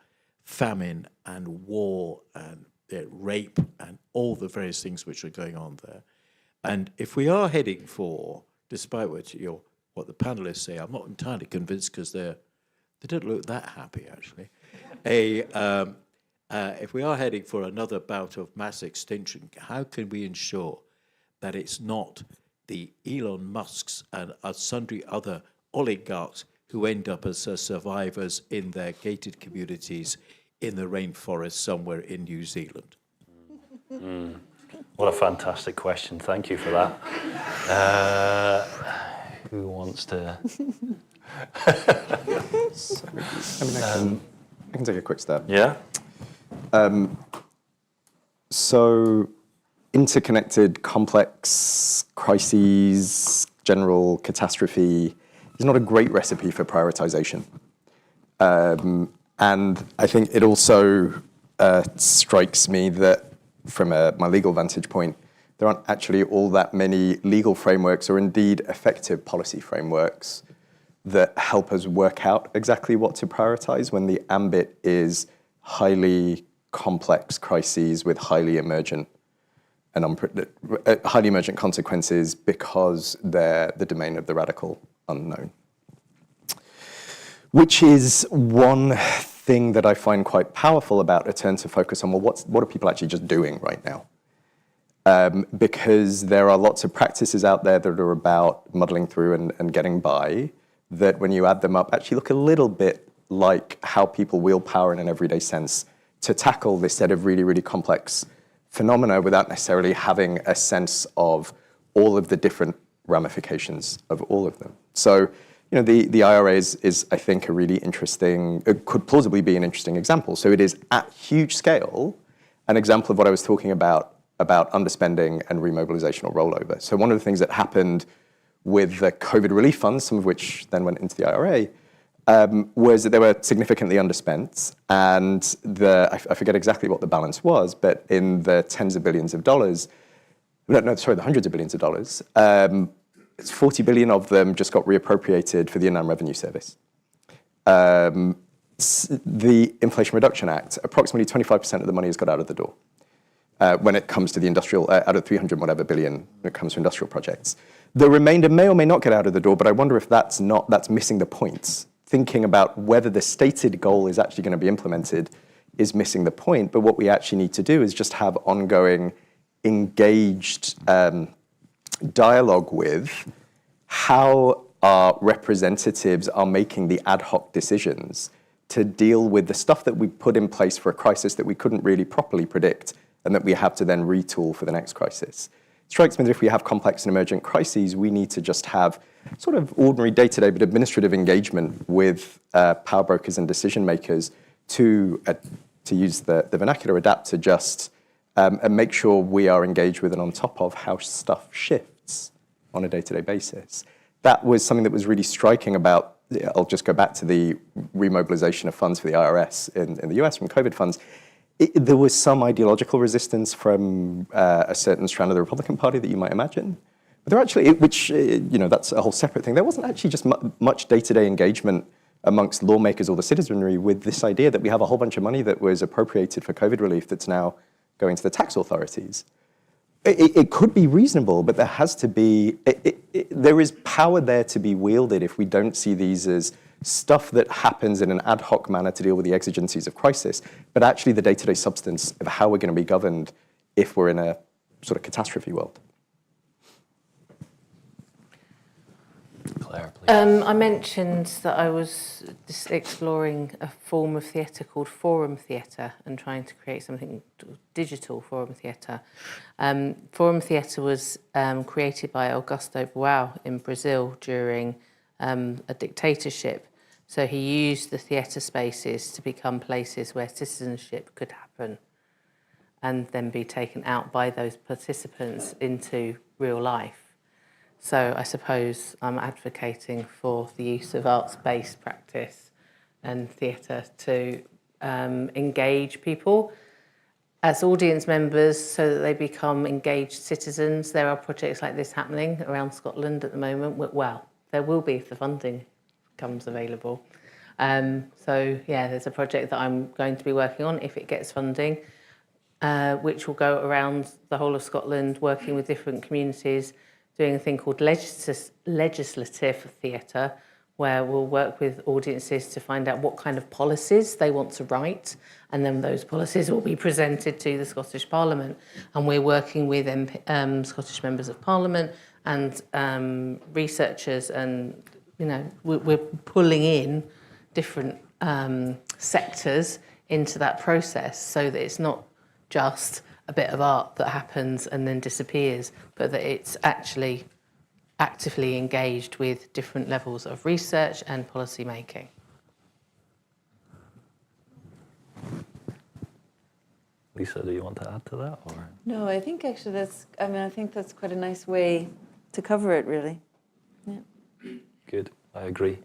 S12: famine and war and rape and all the various things which are going on there? And if we are heading for, despite what the panelists say, I'm not entirely convinced because they don't look that happy, actually. If we are heading for another bout of mass extinction, how can we ensure that it's not the Elon Musks and sundry other oligarchs who end up as survivors in their gated communities in the rainforest somewhere in New Zealand?
S6: What a fantastic question. Thank you for that. Who wants to?
S4: I can take a quick stab.
S6: Yeah.
S4: So, interconnected, complex crises, general catastrophe is not a great recipe for prioritization. And I think it also strikes me that from my legal vantage point, there aren't actually all that many legal frameworks or indeed effective policy frameworks that help us work out exactly what to prioritize when the ambit is highly complex crises with highly emergent consequences because they're the domain of the radical unknown. Which is one thing that I find quite powerful about a turn to focus on, well, what are people actually just doing right now? because there are lots of practices out there that are about muddling through and getting by, that when you add them up actually look a little bit like how people wield power in an everyday sense to tackle this set of really, really complex phenomena without necessarily having a sense of all of the different ramifications of all of them. So, the IRA is, I think, a really interesting, it could plausibly be an interesting example. So it is at huge scale an example of what I was talking about underspending and remobilization or rollover. So one of the things that happened with the COVID relief funds, some of which then went into the IRA, was that they were significantly underspent, and I forget exactly what the balance was, but in the tens of billions of dollars, the hundreds of billions of dollars, 40 billion of them just got reappropriated for the Inland Revenue Service. The Inflation Reduction Act, approximately 25% of the money has got out of the door when it comes to the industrial, out of 300 whatever billion when it comes to industrial projects. The remainder may or may not get out of the door, but I wonder if that's missing the point. Thinking about whether the stated goal is actually going to be implemented is missing the point, but what we actually need to do is just have ongoing, engaged dialogue with how our representatives are making the ad hoc decisions to deal with the stuff that we put in place for a crisis that we couldn't really properly predict and that we have to then retool for the next crisis. It strikes me that if we have complex and emergent crises, we need to just have sort of ordinary day-to-day but administrative engagement with power brokers and decision makers to use the vernacular, adapt to just and make sure we are engaged with and on top of how stuff shifts on a day-to-day basis. That was something that was really striking about, I'll just go back to the remobilization of funds for the IRS in the US from COVID funds. There was some ideological resistance from a certain strand of the Republican Party that you might imagine. But there actually, that's a whole separate thing. There wasn't actually just much day-to-day engagement amongst lawmakers or the citizenry with this idea that we have a whole bunch of money that was appropriated for COVID relief that's now going to the tax authorities. It could be reasonable, but there has to be, there is power there to be wielded if we don't see these as stuff that happens in an ad hoc manner to deal with the exigencies of crisis, but actually the day-to-day substance of how we're going to be governed if we're in a sort of catastrophe world.
S6: Claire, please.
S3: I mentioned that I was just exploring a form of theatre called forum theatre and trying to create something digital forum theatre. Forum theatre was created by Augusto Boal in Brazil during a dictatorship. So he used the theatre spaces to become places where citizenship could happen and then be taken out by those participants into real life. So I suppose I'm advocating for the use of arts-based practice and theatre to engage people as audience members so that they become engaged citizens. There are projects like this happening around Scotland at the moment. Well, there will be if the funding becomes available. There's a project that I'm going to be working on if it gets funding, which will go around the whole of Scotland, working with different communities, doing a thing called legislative theatre, where we'll work with audiences to find out what kind of policies they want to write, and then those policies will be presented to the Scottish Parliament. And we're working with Scottish members of Parliament and researchers, and we're pulling in different sectors into that process so that it's not just a bit of art that happens and then disappears, but that it's actually actively engaged with different levels of research and policy making.
S6: Lisa, do you want to add to that? Or?
S13: No, I think actually I think that's quite a nice way to cover it, really. Yeah.
S6: Good, I agree.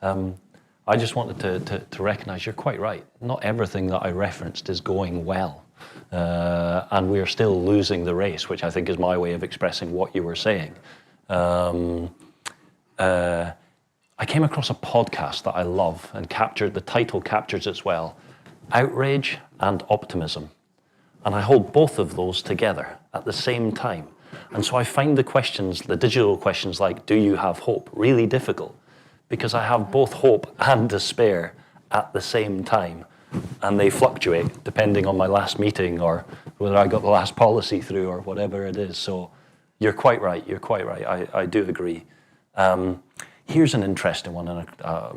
S6: I just wanted to recognise you're quite right. Not everything that I referenced is going well. And we are still losing the race, which I think is my way of expressing what you were saying. I came across a podcast that I love and the title captures it well, Outrage and Optimism. And I hold both of those together at the same time. And so I find the digital questions like, do you have hope, really difficult, because I have both hope and despair at the same time. And they fluctuate depending on my last meeting or whether I got the last policy through or whatever it is. So you're quite right. You're quite right. I do agree. Here's an interesting one, and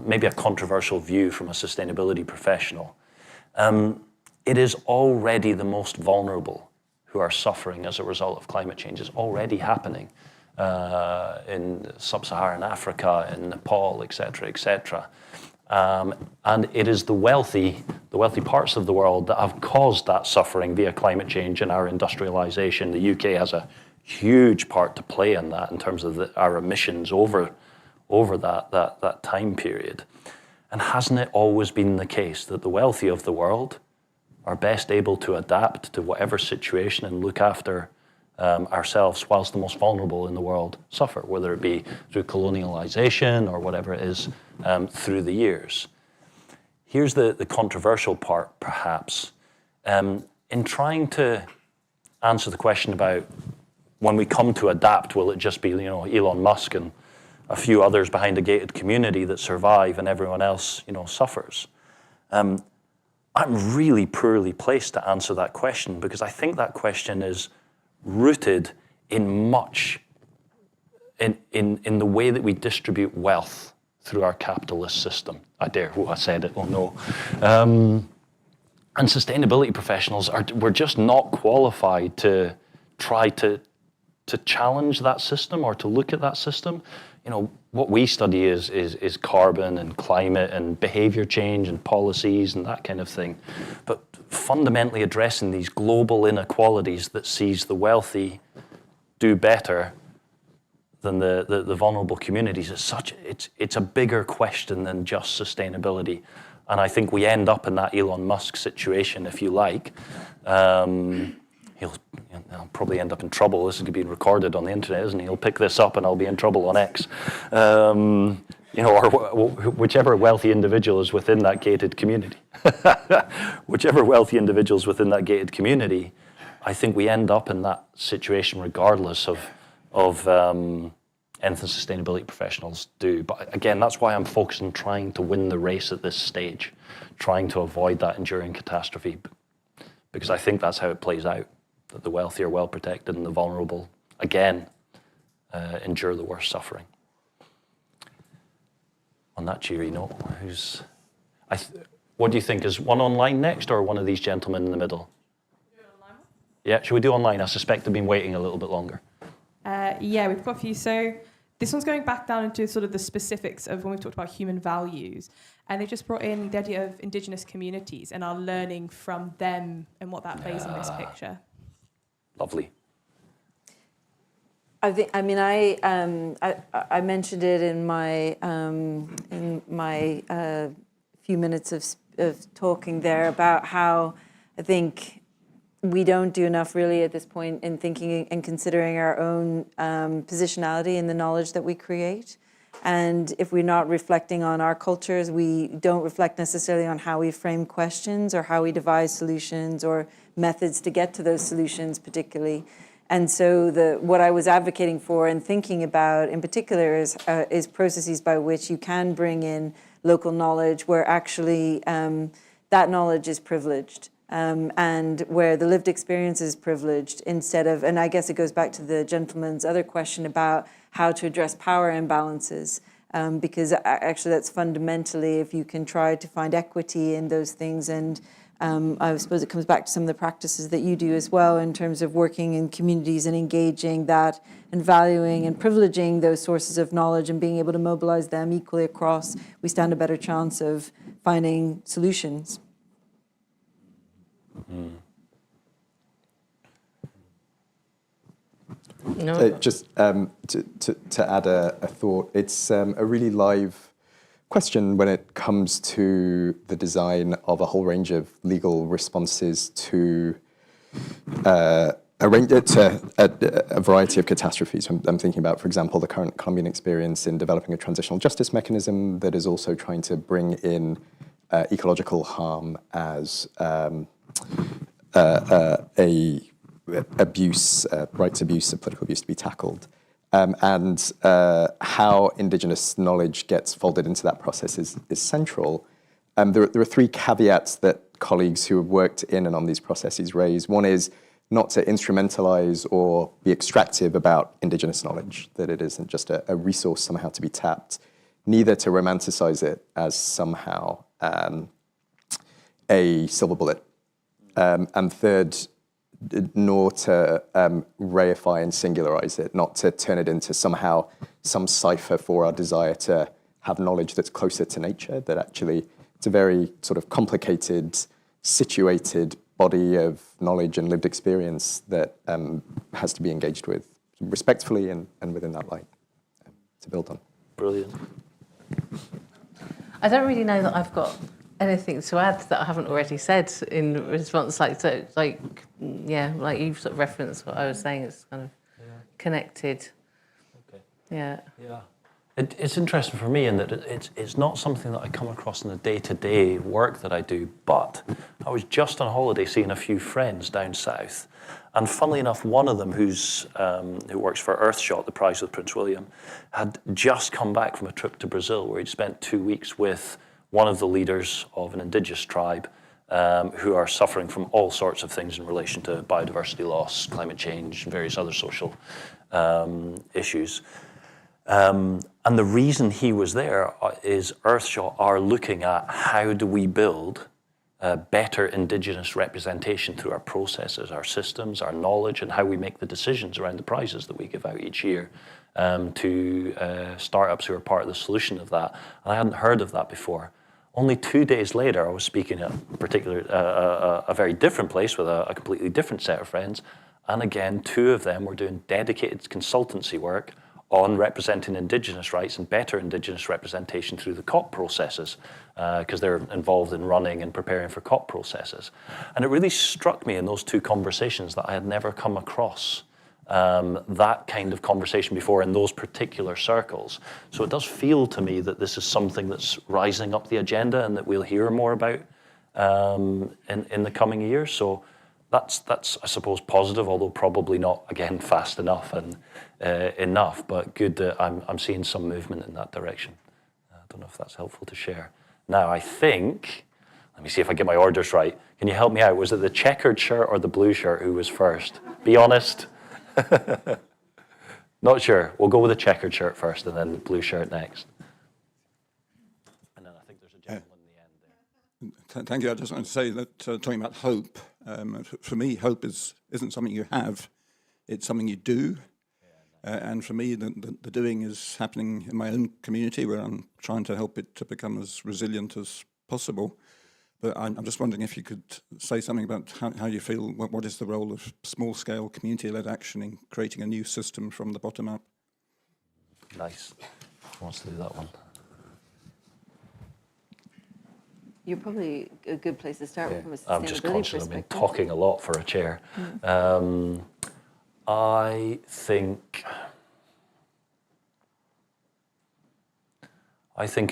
S6: maybe a controversial view from a sustainability professional. It is already the most vulnerable who are suffering as a result of climate change. It's already happening in sub-Saharan Africa, in Nepal, et cetera, and it is the wealthy parts of the world that have caused that suffering via climate change and our industrialization. The UK has a huge part to play in that in terms of our emissions over that time period. And hasn't it always been the case that the wealthy of the world are best able to adapt to whatever situation and look after ourselves, whilst the most vulnerable in the world suffer, whether it be through colonialization or whatever it is through the years? Here's the controversial part, perhaps. In trying to answer the question about when we come to adapt, will it just be Elon Musk and a few others behind a gated community that survive and everyone else suffers? I'm really poorly placed to answer that question, because I think that question is rooted in the way that we distribute wealth through our capitalist system. I said it, oh no. And sustainability professionals we're just not qualified to try to challenge that system or to look at that system. What we study is carbon and climate and behavior change and policies and that kind of thing. But fundamentally addressing these global inequalities that sees the wealthy do better than the vulnerable communities it's a bigger question than just sustainability. And I think we end up in that Elon Musk situation, if you like. He'll probably end up in trouble. This is being recorded on the internet, isn't he? He'll pick this up and I'll be in trouble on X. Or whichever wealthy individual is within that gated community. Whichever wealthy individuals within that gated community, I think we end up in that situation regardless of anything sustainability professionals do. But again, that's why I'm focused on trying to win the race at this stage, trying to avoid that enduring catastrophe, because I think that's how it plays out, that the wealthy are well protected and the vulnerable, again, endure the worst suffering. On that cheery note, what do you think? Is one online next, or one of these gentlemen in the middle? Yeah, should we do online? I suspect they've been waiting a little bit longer.
S11: Yeah, we've got a few. So this one's going back down into sort of the specifics of when we've talked about human values. And they've just brought in the idea of Indigenous communities and our learning from them and what that plays in this picture.
S6: Lovely.
S13: I mentioned it in my few minutes of talking there about how I think we don't do enough really at this point in thinking and considering our own positionality in the knowledge that we create. And if we're not reflecting on our cultures, we don't reflect necessarily on how we frame questions or how we devise solutions or methods to get to those solutions particularly. And so what I was advocating for and thinking about in particular is processes by which you can bring in local knowledge where actually that knowledge is privileged. And where the lived experience is privileged instead of, and I guess it goes back to the gentleman's other question about how to address power imbalances, because actually that's fundamentally, if you can try to find equity in those things, and I suppose it comes back to some of the practices that you do as well in terms of working in communities and engaging that and valuing and privileging those sources of knowledge and being able to mobilize them equally across, we stand a better chance of finding solutions.
S3: No.
S4: Just to add a thought, it's a really live question when it comes to the design of a whole range of legal responses to a variety of catastrophes. I'm thinking about, for example, the current Colombian experience in developing a transitional justice mechanism that is also trying to bring in ecological harm as rights abuse, political abuse to be tackled. And how Indigenous knowledge gets folded into that process is central. There are three caveats that colleagues who have worked in and on these processes raise. One is not to instrumentalize or be extractive about Indigenous knowledge, that it isn't just a resource somehow to be tapped, neither to romanticize it as somehow a silver bullet. And third, nor to reify and singularize it, not to turn it into somehow some cipher for our desire to have knowledge that's closer to nature, that actually it's a very sort of complicated, situated body of knowledge and lived experience that has to be engaged with respectfully and within that light to build on.
S6: Brilliant.
S3: I don't really know that I've got anything to add that I haven't already said in response. Like you've sort of referenced what I was saying. It's kind of connected.
S6: Okay.
S3: Yeah.
S6: Yeah. It's interesting for me in that it's not something that I come across in the day-to-day work that I do, but I was just on holiday seeing a few friends down south, and funnily enough, one of them who works for Earthshot, the prize with Prince William, had just come back from a trip to Brazil where he'd spent 2 weeks with one of the leaders of an indigenous tribe who are suffering from all sorts of things in relation to biodiversity loss, climate change, and various other social issues. And the reason he was there is Earthshot are looking at how do we build better Indigenous representation through our processes, our systems, our knowledge, and how we make the decisions around the prizes that we give out each year to startups who are part of the solution of that. And I hadn't heard of that before. Only 2 days later, I was speaking at a very different place with a completely different set of friends. And again, 2 of them were doing dedicated consultancy work on representing Indigenous rights and better Indigenous representation through the COP processes, because they're involved in running and preparing for COP processes. And it really struck me in those 2 conversations that I had never come across that kind of conversation before in those particular circles. So it does feel to me that this is something that's rising up the agenda and that we'll hear more about in the coming years. So that's I suppose positive, although probably not again fast enough and enough. But good that I'm seeing some movement in that direction. I don't know if that's helpful to share. Now I think, let me see if I get my orders right. Can you help me out? Was it the checkered shirt or the blue shirt who was first? Be honest. Not sure. We'll go with the checkered shirt first and then the blue shirt next. And then I think there's a gentleman in the end there.
S14: Thank you. I just want to say that talking about hope, for me, hope isn't something you have, it's something you do. And for me, the doing is happening in my own community where I'm trying to help it to become as resilient as possible. But I'm just wondering if you could say something about how you feel, what is the role of small-scale community-led action in creating a new system from the bottom up?
S6: Nice. Who wants to do that one?
S13: You're probably a good place to start from a sustainability
S6: I'm just conscious I've been
S13: perspective.
S6: talking a lot for a chair. I think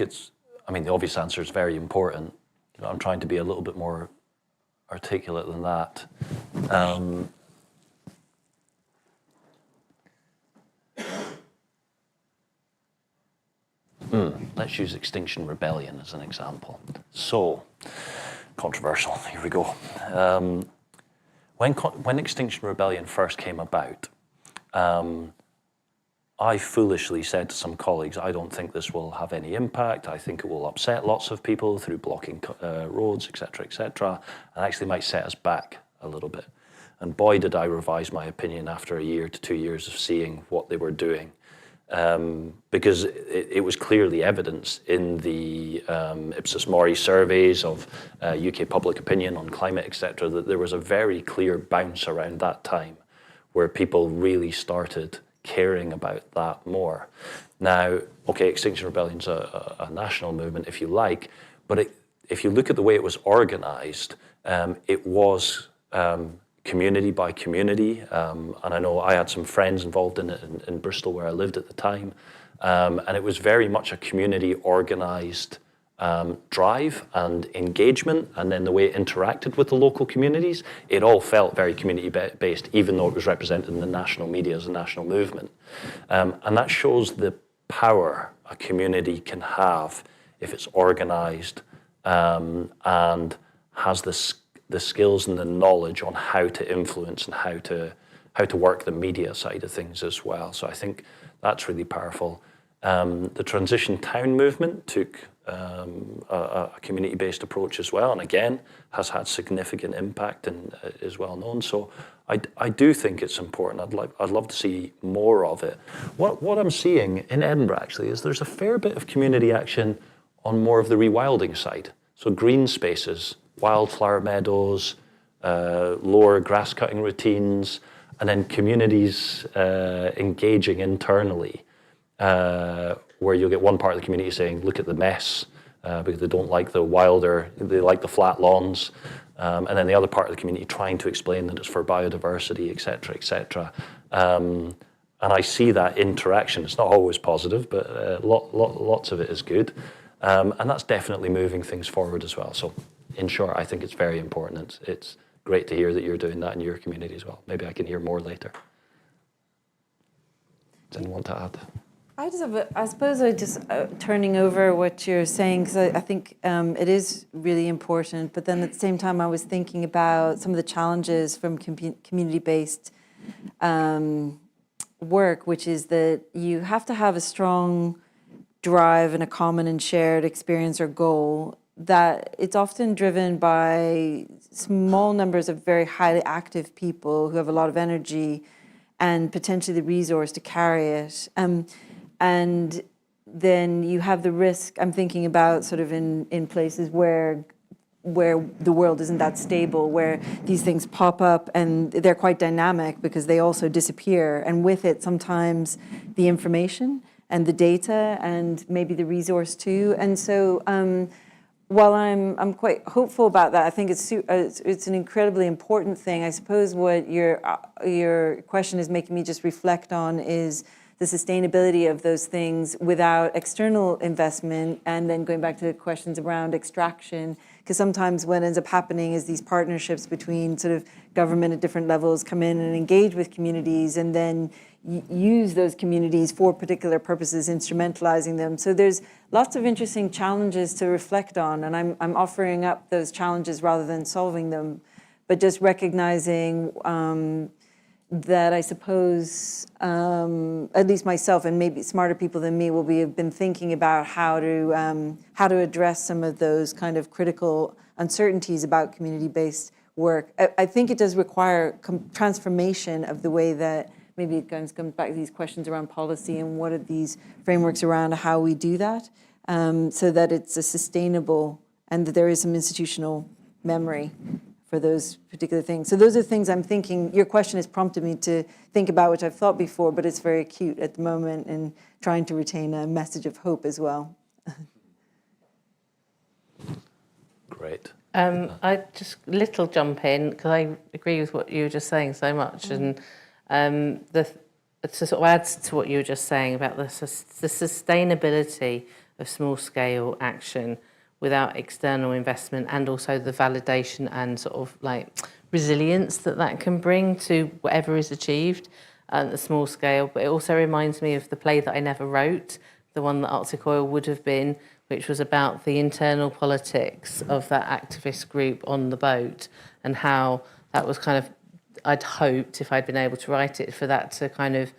S6: it's, the obvious answer is very important. I'm trying to be a little bit more articulate than that. Let's use Extinction Rebellion as an example. So, controversial, here we go. When Extinction Rebellion first came about, I foolishly said to some colleagues, I don't think this will have any impact. I think it will upset lots of people through blocking roads, etc., and actually might set us back a little bit. And boy, did I revise my opinion after a year to 2 years of seeing what they were doing. Because it was clearly evidence in the Ipsos Mori surveys of UK public opinion on climate, etc., that there was a very clear bounce around that time where people really started caring about that more. Now, okay, Extinction Rebellion's a national movement, if you like, but if you look at the way it was organised, it was community by community, and I know I had some friends involved in it in Bristol where I lived at the time, and it was very much a community organised drive and engagement, and then the way it interacted with the local communities, it all felt very community-based, even though it was represented in the national media as a national movement. And that shows the power a community can have if it's organised and has this the skills and the knowledge on how to influence and how to work the media side of things as well. So I think that's really powerful. The transition town movement took a community-based approach as well, and again has had significant impact and is well known. So I do think it's important. I'd love to see more of it. What I'm seeing in Edinburgh actually is there's a fair bit of community action on more of the rewilding side. So green spaces, wildflower meadows, lower grass cutting routines, and then communities engaging internally, where you'll get one part of the community saying, look at the mess, because they don't like the wilder, they like the flat lawns, and then the other part of the community trying to explain that it's for biodiversity, et cetera, et cetera. And I see that interaction. It's not always positive, but lots of it is good. And that's definitely moving things forward as well. So in short, I think it's very important. It's great to hear that you're doing that in your community as well. Maybe I can hear more later. Does anyone want to add?
S13: I just have I suppose I just turning over what you're saying, because I think it is really important, but then at the same time I was thinking about some of the challenges from community-based work, which is that you have to have a strong drive and a common and shared experience or goal, that it's often driven by small numbers of very highly active people who have a lot of energy and potentially the resource to carry it. And then you have the risk, I'm thinking about sort of in places where the world isn't that stable, where these things pop up and they're quite dynamic because they also disappear. And with it, sometimes the information and the data and maybe the resource too. And so while I'm quite hopeful about that, I think it's an incredibly important thing. I suppose what your question is making me just reflect on is the sustainability of those things without external investment, and then going back to questions around extraction, because sometimes what ends up happening is these partnerships between sort of government at different levels come in and engage with communities and then use those communities for particular purposes, instrumentalizing them. So there's lots of interesting challenges to reflect on, and I'm offering up those challenges rather than solving them, but just recognizing that I suppose, at least myself and maybe smarter people than me have been thinking about how to address some of those kind of critical uncertainties about community-based work. I think it does require transformation of the way that maybe it comes back to these questions around policy and what are these frameworks around how we do that, so that it's a sustainable and that there is some institutional memory for those particular things. So those are things I'm thinking. Your question has prompted me to think about, which I've thought before, but it's very acute at the moment, and trying to retain a message of hope as well.
S6: Great.
S3: I just little jump in because I agree with what you were just saying so much, and to sort of add to what you were just saying about the sustainability of small-scale action without external investment, and also the validation and sort of like resilience that can bring to whatever is achieved at the small scale. But it also reminds me of the play that I never wrote, the one that Arctic Oil would have been, which was about the internal politics of that activist group on the boat, and how that was kind of, I'd hoped if I'd been able to write it, for that to kind of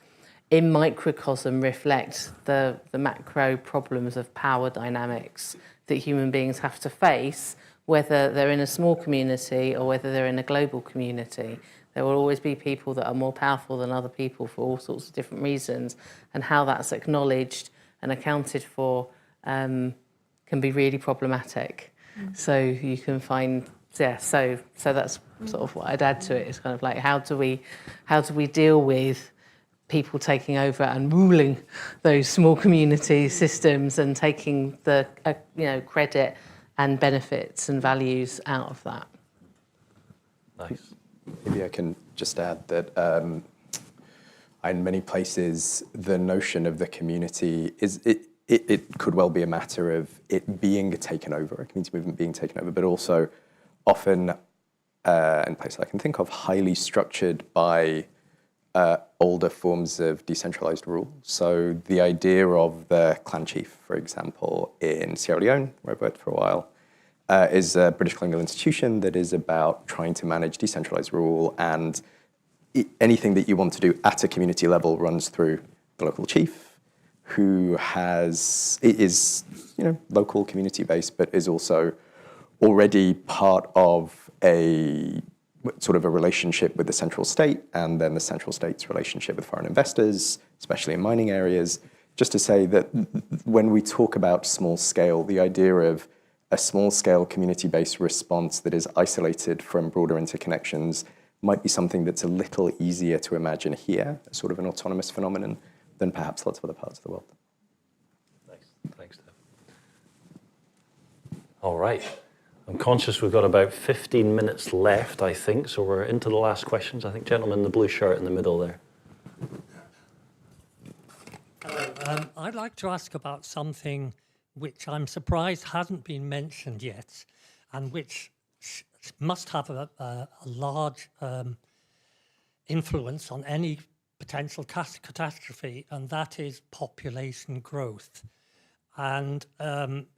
S3: in microcosm reflect the macro problems of power dynamics that human beings have to face, whether they're in a small community or whether they're in a global community. There will always be people that are more powerful than other people for all sorts of different reasons, and how that's acknowledged and accounted for can be really problematic. So you can find, so that's sort of what I'd add to it. It's kind of like, how do we deal with people taking over and ruling those small community systems and taking the credit and benefits and values out of that.
S6: Nice.
S4: Maybe I can just add that in many places the notion of the community is it could well be a matter of it being taken over, a community movement being taken over, but also often in places I can think of, highly structured by older forms of decentralized rule. So the idea of the clan chief, for example, in Sierra Leone, where I worked for a while, is a British colonial institution that is about trying to manage decentralized rule, and anything that you want to do at a community level runs through the local chief, who is local, community-based, but is also already part of a sort of a relationship with the central state, and then the central state's relationship with foreign investors, especially in mining areas. Just to say that when we talk about small scale, the idea of a small scale community-based response that is isolated from broader interconnections might be something that's a little easier to imagine here, as sort of an autonomous phenomenon, than perhaps lots of other parts of the world.
S6: Thanks, Dave. All right. I'm conscious we've got about 15 minutes left, I think, so we're into the last questions. I think gentleman in the blue shirt in the middle there.
S15: Hello. I'd like to ask about something which I'm surprised hasn't been mentioned yet, and which must have a large influence on any potential catastrophe, and that is population growth. And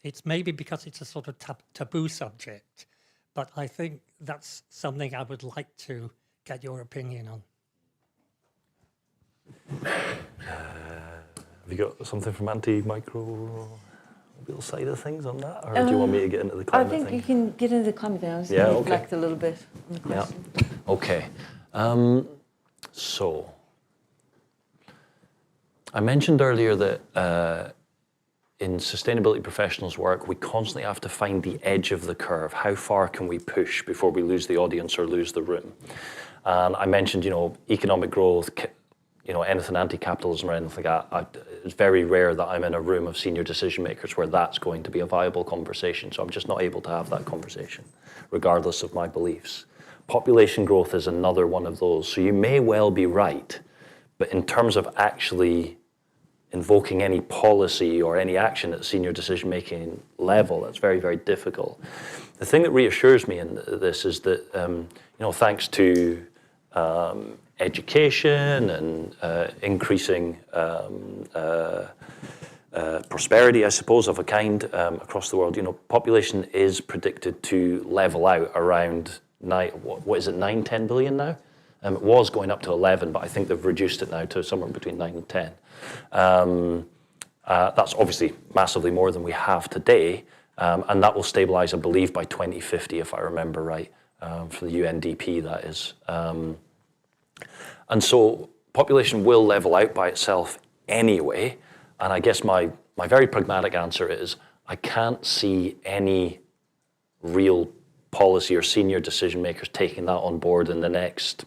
S15: it's maybe because it's a sort of taboo subject, but I think that's something I would like to get your opinion on.
S6: Have you got something from anti-microbial side of things on that, or do you want me to get into the climate thing?
S13: I think you can get into the climate thing. I was
S6: Yeah,
S13: going to
S6: okay.
S13: reflect a little bit on the question.
S6: Yeah. Okay. So I mentioned earlier that in sustainability professionals' work, we constantly have to find the edge of the curve. How far can we push before we lose the audience or lose the room? And I mentioned, economic growth, anything anti-capitalism or anything like that. It's very rare that I'm in a room of senior decision makers where that's going to be a viable conversation. So I'm just not able to have that conversation, regardless of my beliefs. Population growth is another one of those. So you may well be right, but in terms of actually invoking any policy or any action at senior decision-making level, that's very, very difficult. The thing that reassures me in this is that, thanks to education and increasing prosperity, I suppose, of a kind across the world, population is predicted to level out around 10 billion now? It was going up to 11, but I think they've reduced it now to somewhere between 9 and 10. That's obviously massively more than we have today, and that will stabilize, I believe, by 2050, if I remember right, for the UNDP, that is. And so population will level out by itself anyway, and I guess my very pragmatic answer is I can't see any real policy or senior decision makers taking that on board in the next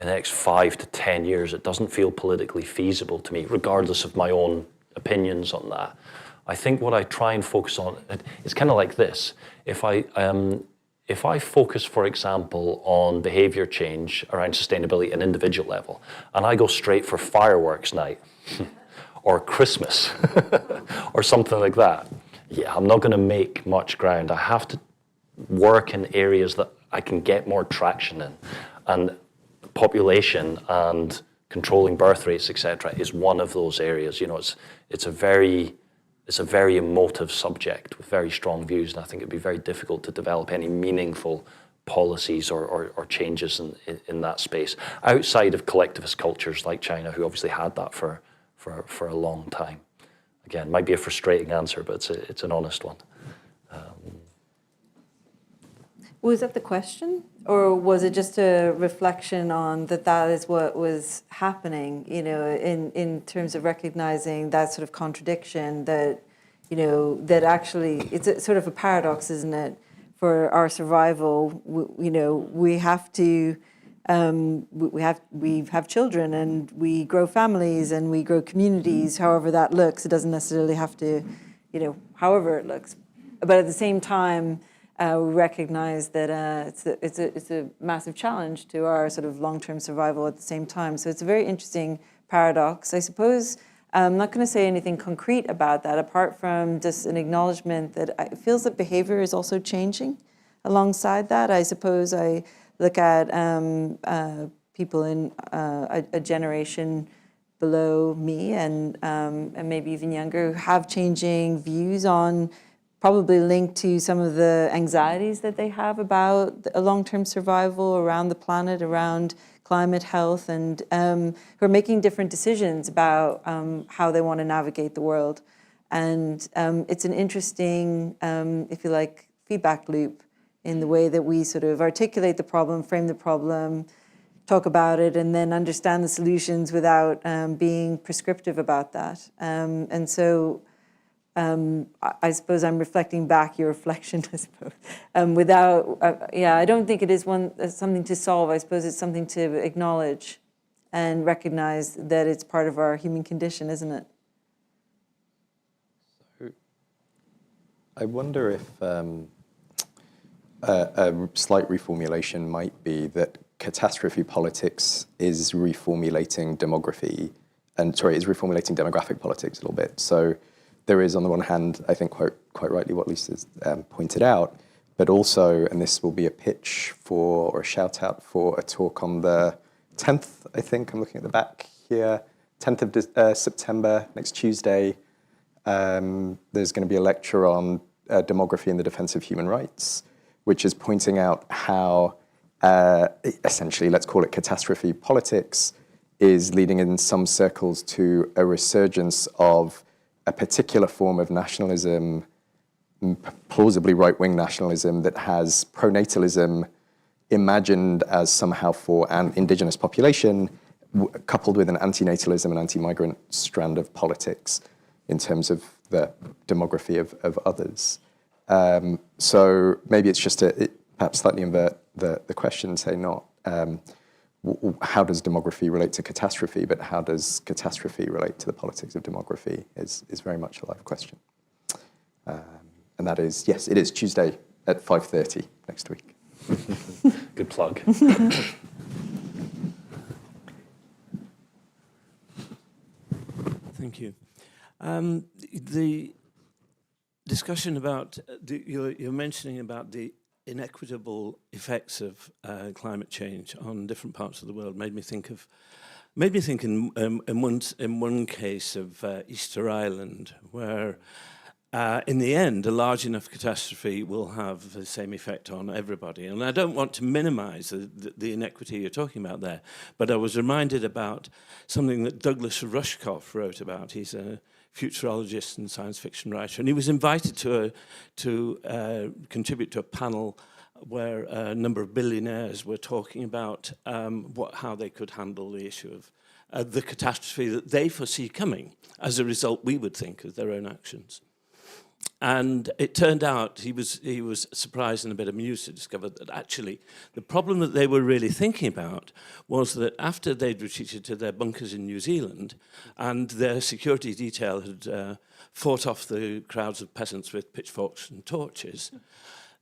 S6: 5 to 10 years. It doesn't feel politically feasible to me, regardless of my own opinions on that. I think what I try and focus on, it's kind of like this. If I focus, for example, on behavior change around sustainability at an individual level, and I go straight for fireworks night, or Christmas, or something like that, yeah, I'm not going to make much ground. I have to work in areas that I can get more traction in. And population and controlling birth rates, etc., is one of those areas. It's a very emotive subject with very strong views, and I think it'd be very difficult to develop any meaningful policies or changes in that space outside of collectivist cultures like China, who obviously had that for a long time. Again, might be a frustrating answer, but it's an honest one.
S13: Was that the question? Or was it just a reflection on that is what was happening, in terms of recognizing that sort of contradiction that, that actually, it's a sort of a paradox, isn't it? For our survival, we have to, we have children and we grow families and we grow communities, however that looks. It doesn't necessarily have to, however it looks. But at the same time, we recognize that it's a massive challenge to our sort of long-term survival at the same time. So it's a very interesting paradox. I suppose I'm not going to say anything concrete about that, apart from just an acknowledgement that it feels that behavior is also changing alongside that. I suppose I look at people in a generation below me and maybe even younger who have changing views on probably linked to some of the anxieties that they have about a long-term survival around the planet, around climate health, and who are making different decisions about how they want to navigate the world. And it's an interesting, if you like, feedback loop in the way that we sort of articulate the problem, frame the problem, talk about it, and then understand the solutions without being prescriptive about that. And so I suppose I'm reflecting back your reflection, I suppose. I don't think it is something to solve. I suppose it's something to acknowledge and recognize that it's part of our human condition, isn't it?
S4: I wonder if a slight reformulation might be that catastrophe politics is reformulating demography, is reformulating demographic politics a little bit. So there is, on the one hand, I think quite rightly what Lisa's pointed out, but also, and this will be a pitch for, or a shout out for a talk on the 10th, I think, I'm looking at the back here, 10th of September, next Tuesday. There's going to be a lecture on demography in the defense of human rights, which is pointing out how essentially, let's call it catastrophe politics, is leading in some circles to a resurgence of a particular form of nationalism, plausibly right-wing nationalism, that has pronatalism imagined as somehow for an indigenous population, coupled with an anti-natalism and anti-migrant strand of politics in terms of the demography of others. So maybe it's just to perhaps slightly invert the question, say not how does demography relate to catastrophe, but how does catastrophe relate to the politics of demography is very much a live question. And that is, yes, it is Tuesday at 5:30 next week.
S6: Good plug.
S16: Thank you. The discussion about, you're mentioning about the inequitable effects of climate change on different parts of the world made me think in one case of Easter Island, where in the end a large enough catastrophe will have the same effect on everybody. And I don't want to minimize the inequity you're talking about there, but I was reminded about something that Douglas Rushkoff wrote about. He's a futurologist and science fiction writer, and he was invited to contribute to a panel where a number of billionaires were talking about how they could handle the issue of the catastrophe that they foresee coming as a result, we would think, of their own actions. And it turned out he was surprised and a bit amused to discover that actually the problem that they were really thinking about was that after they'd retreated to their bunkers in New Zealand and their security detail had fought off the crowds of peasants with pitchforks and torches,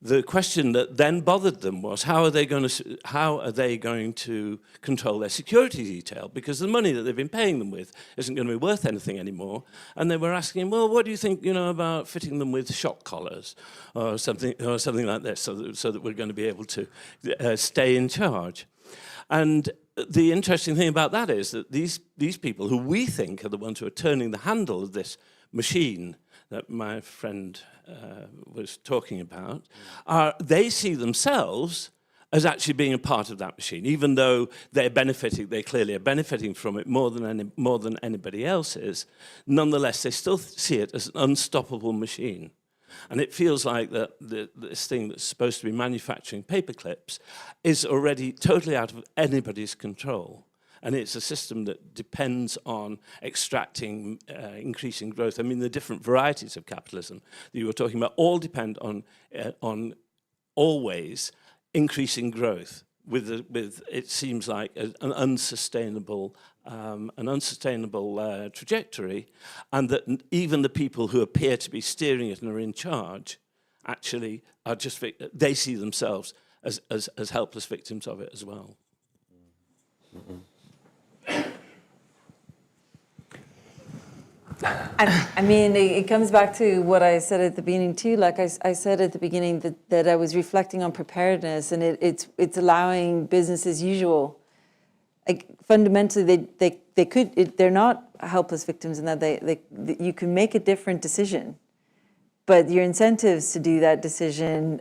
S16: the question that then bothered them was how are they going to control their security detail, because the money that they've been paying them with isn't going to be worth anything anymore. And they were asking, well, what do you think, about fitting them with shock collars or something like this, so that we're going to be able to stay in charge. And the interesting thing about that is that these people, who we think are the ones who are turning the handle of this machine that my friend was talking about, they see themselves as actually being a part of that machine, even though they clearly are benefiting from it more than anybody else is. Nonetheless, they still see it as an unstoppable machine. And it feels like that this thing that's supposed to be manufacturing paper clips is already totally out of anybody's control. And it's a system that depends on extracting, increasing growth. I mean, the different varieties of capitalism that you were talking about all depend on always increasing growth with it seems like an unsustainable trajectory, and that even the people who appear to be steering it and are in charge actually are just they see themselves as helpless victims of it as well.
S6: Mm-hmm.
S13: I mean, it comes back to what I said at the beginning too. Like I said at the beginning that I was reflecting on preparedness, and it's allowing business as usual. Like fundamentally, they're not helpless victims in that you can make a different decision, but your incentives to do that decision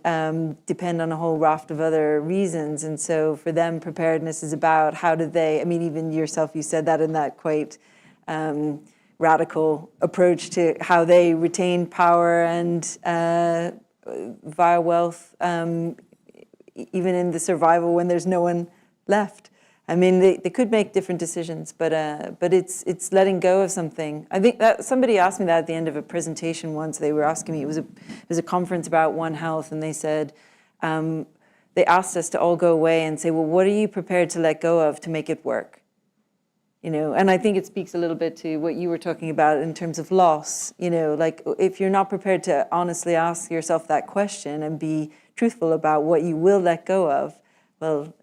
S13: depend on a whole raft of other reasons. And so for them, preparedness is about how do they, I mean, even yourself, you said that in that quite radical approach to how they retain power and via wealth, even in the survival when there's no one left. I mean, they could make different decisions, but it's letting go of something. I think that somebody asked me that at the end of a presentation once. They were asking me, it was a conference about One Health, and they said, they asked us to all go away and say, well, what are you prepared to let go of to make it work? You know, and I think it speaks a little bit to what you were talking about in terms of loss. You know, like if you're not prepared to honestly ask yourself that question and be truthful about what you will let go of, well,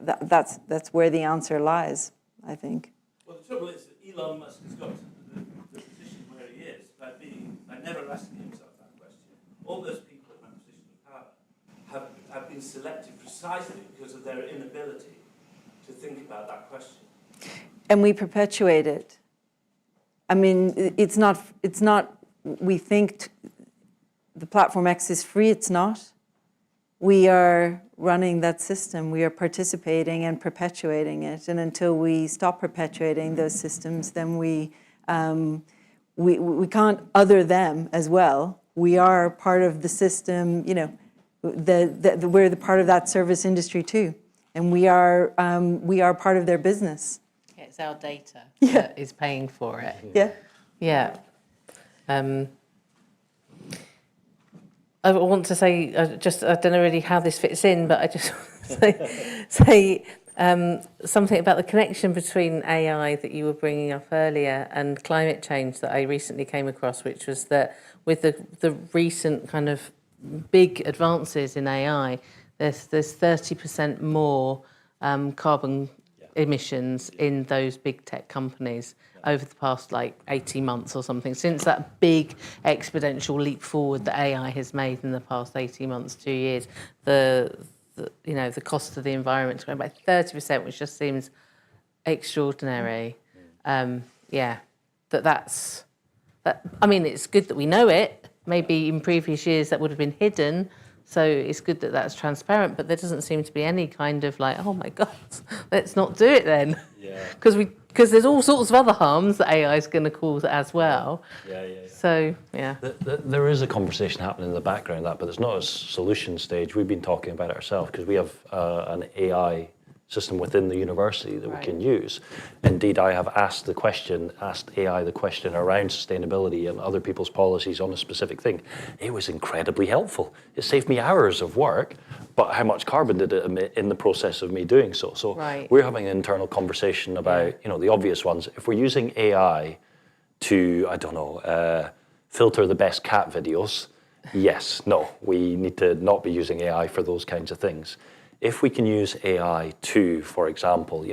S13: that's where the answer lies, I think.
S16: Well, the trouble is that Elon Musk has got to the position where he is by never asking himself that question. All those people in that position of power have been selected precisely because of their inability to think about that question.
S13: And we perpetuate it. I mean, it's not, we think the Platform X is free, it's not. We are running that system, we are participating and perpetuating it. And until we stop perpetuating those systems, then we can't other them as well. We are part of the system, you know, we're the part of that service industry too. And we are part of their business.
S3: Yeah, it's our data that is paying for it.
S13: Yeah.
S3: Yeah. I want to say, I don't know really how this fits in, but I just want to say something about the connection between AI that you were bringing up earlier and climate change that I recently came across, which was that with the recent kind of big advances in AI, there's 30% more carbon emissions in those big tech companies over the past like 18 months or something, since that big exponential leap forward that AI has made in the past 18 months, 2 years. The cost of the environment is going by 30%, which just seems extraordinary. I mean, it's good that we know it. Maybe in previous years that would have been hidden. So it's good that that's transparent, but there doesn't seem to be any kind of like, oh my God, let's not do it then. Yeah. Because there's all sorts of other harms that AI is going to cause as well. Yeah. So, yeah.
S6: There is a conversation happening in the background of that, but it's not a solution stage. We've been talking about it ourselves because we have an AI system within the university that we can use. Indeed, I have asked AI the question around sustainability and other people's policies on a specific thing. It was incredibly helpful. It saved me hours of work, but how much carbon did it emit in the process of me doing so? So we're having an internal conversation about, the obvious ones. If we're using AI to, filter the best cat videos, yes, no, we need to not be using AI for those kinds of things. If we can use AI to, for example,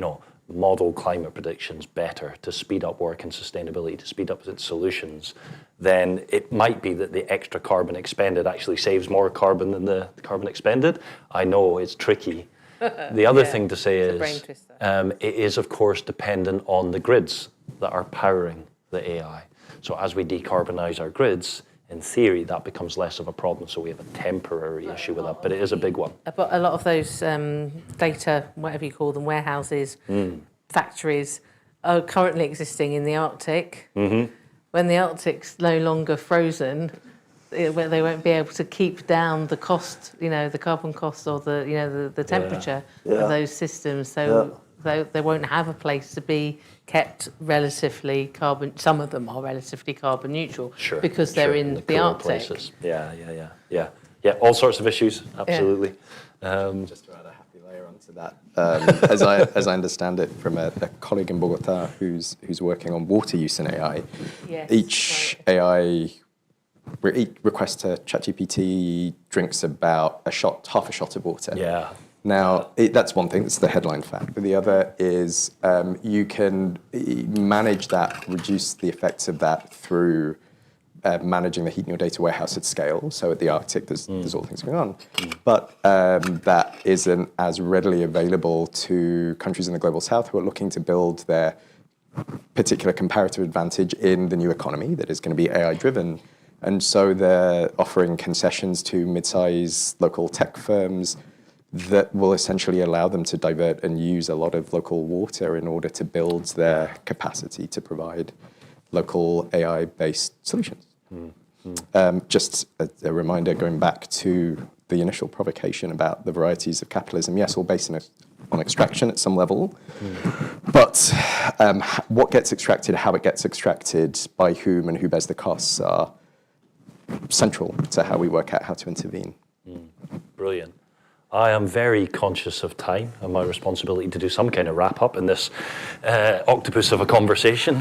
S6: model climate predictions better to speed up work and sustainability, to speed up its solutions, then it might be that the extra carbon expended actually saves more carbon than the carbon expended. I know it's tricky. The other thing to say is it is, of course, dependent on the grids that are powering the AI. So as we decarbonize our grids, in theory, that becomes less of a problem, so we have a temporary issue with that, but it is a big one.
S3: But a lot of those data, whatever you call them, warehouses, factories, are currently existing in the Arctic. Mm-hmm. When the Arctic's no longer frozen, they won't be able to keep down the cost, the carbon cost or the temperature of those systems. So they won't have a place to be kept relatively carbon. Some of them are relatively carbon neutral because they're in the Arctic.
S6: Places. Yeah. All sorts of issues. Absolutely.
S4: Just to add a happy layer onto that, as I understand it from a colleague in Bogota who's working on water use in AI.
S3: Yes,
S4: each AI request to ChatGPT drinks about half a shot of water.
S6: Yeah.
S4: Now, that's one thing, that's the headline fact. But the other is you can manage that, reduce the effects of that through managing the heat in your data warehouse at scale. So at the Arctic, there's all things going on. But that isn't as readily available to countries in the global south who are looking to build their particular comparative advantage in the new economy that is going to be AI-driven. And so they're offering concessions to mid-size local tech firms that will essentially allow them to divert and use a lot of local water in order to build their capacity to provide local AI-based solutions. Just a reminder, going back to the initial provocation about the varieties of capitalism, yes, all based on extraction at some level, but what gets extracted, how it gets extracted, by whom, and who bears the costs are central to how we work out how to intervene.
S6: Brilliant. I am very conscious of time and my responsibility to do some kind of wrap-up in this octopus of a conversation.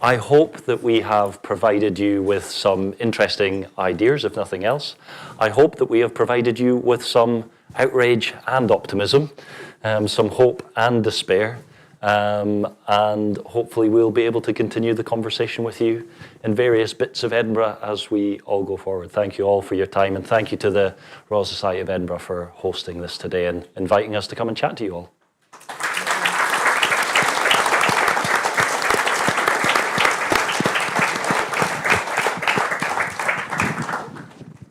S6: I hope that we have provided you with some interesting ideas, if nothing else. I hope that we have provided you with some outrage and optimism, some hope and despair, and hopefully we'll be able to continue the conversation with you in various bits of Edinburgh as we all go forward. Thank you all for your time, and thank you to the Royal Society of Edinburgh for hosting this today and inviting us to come and chat to you all.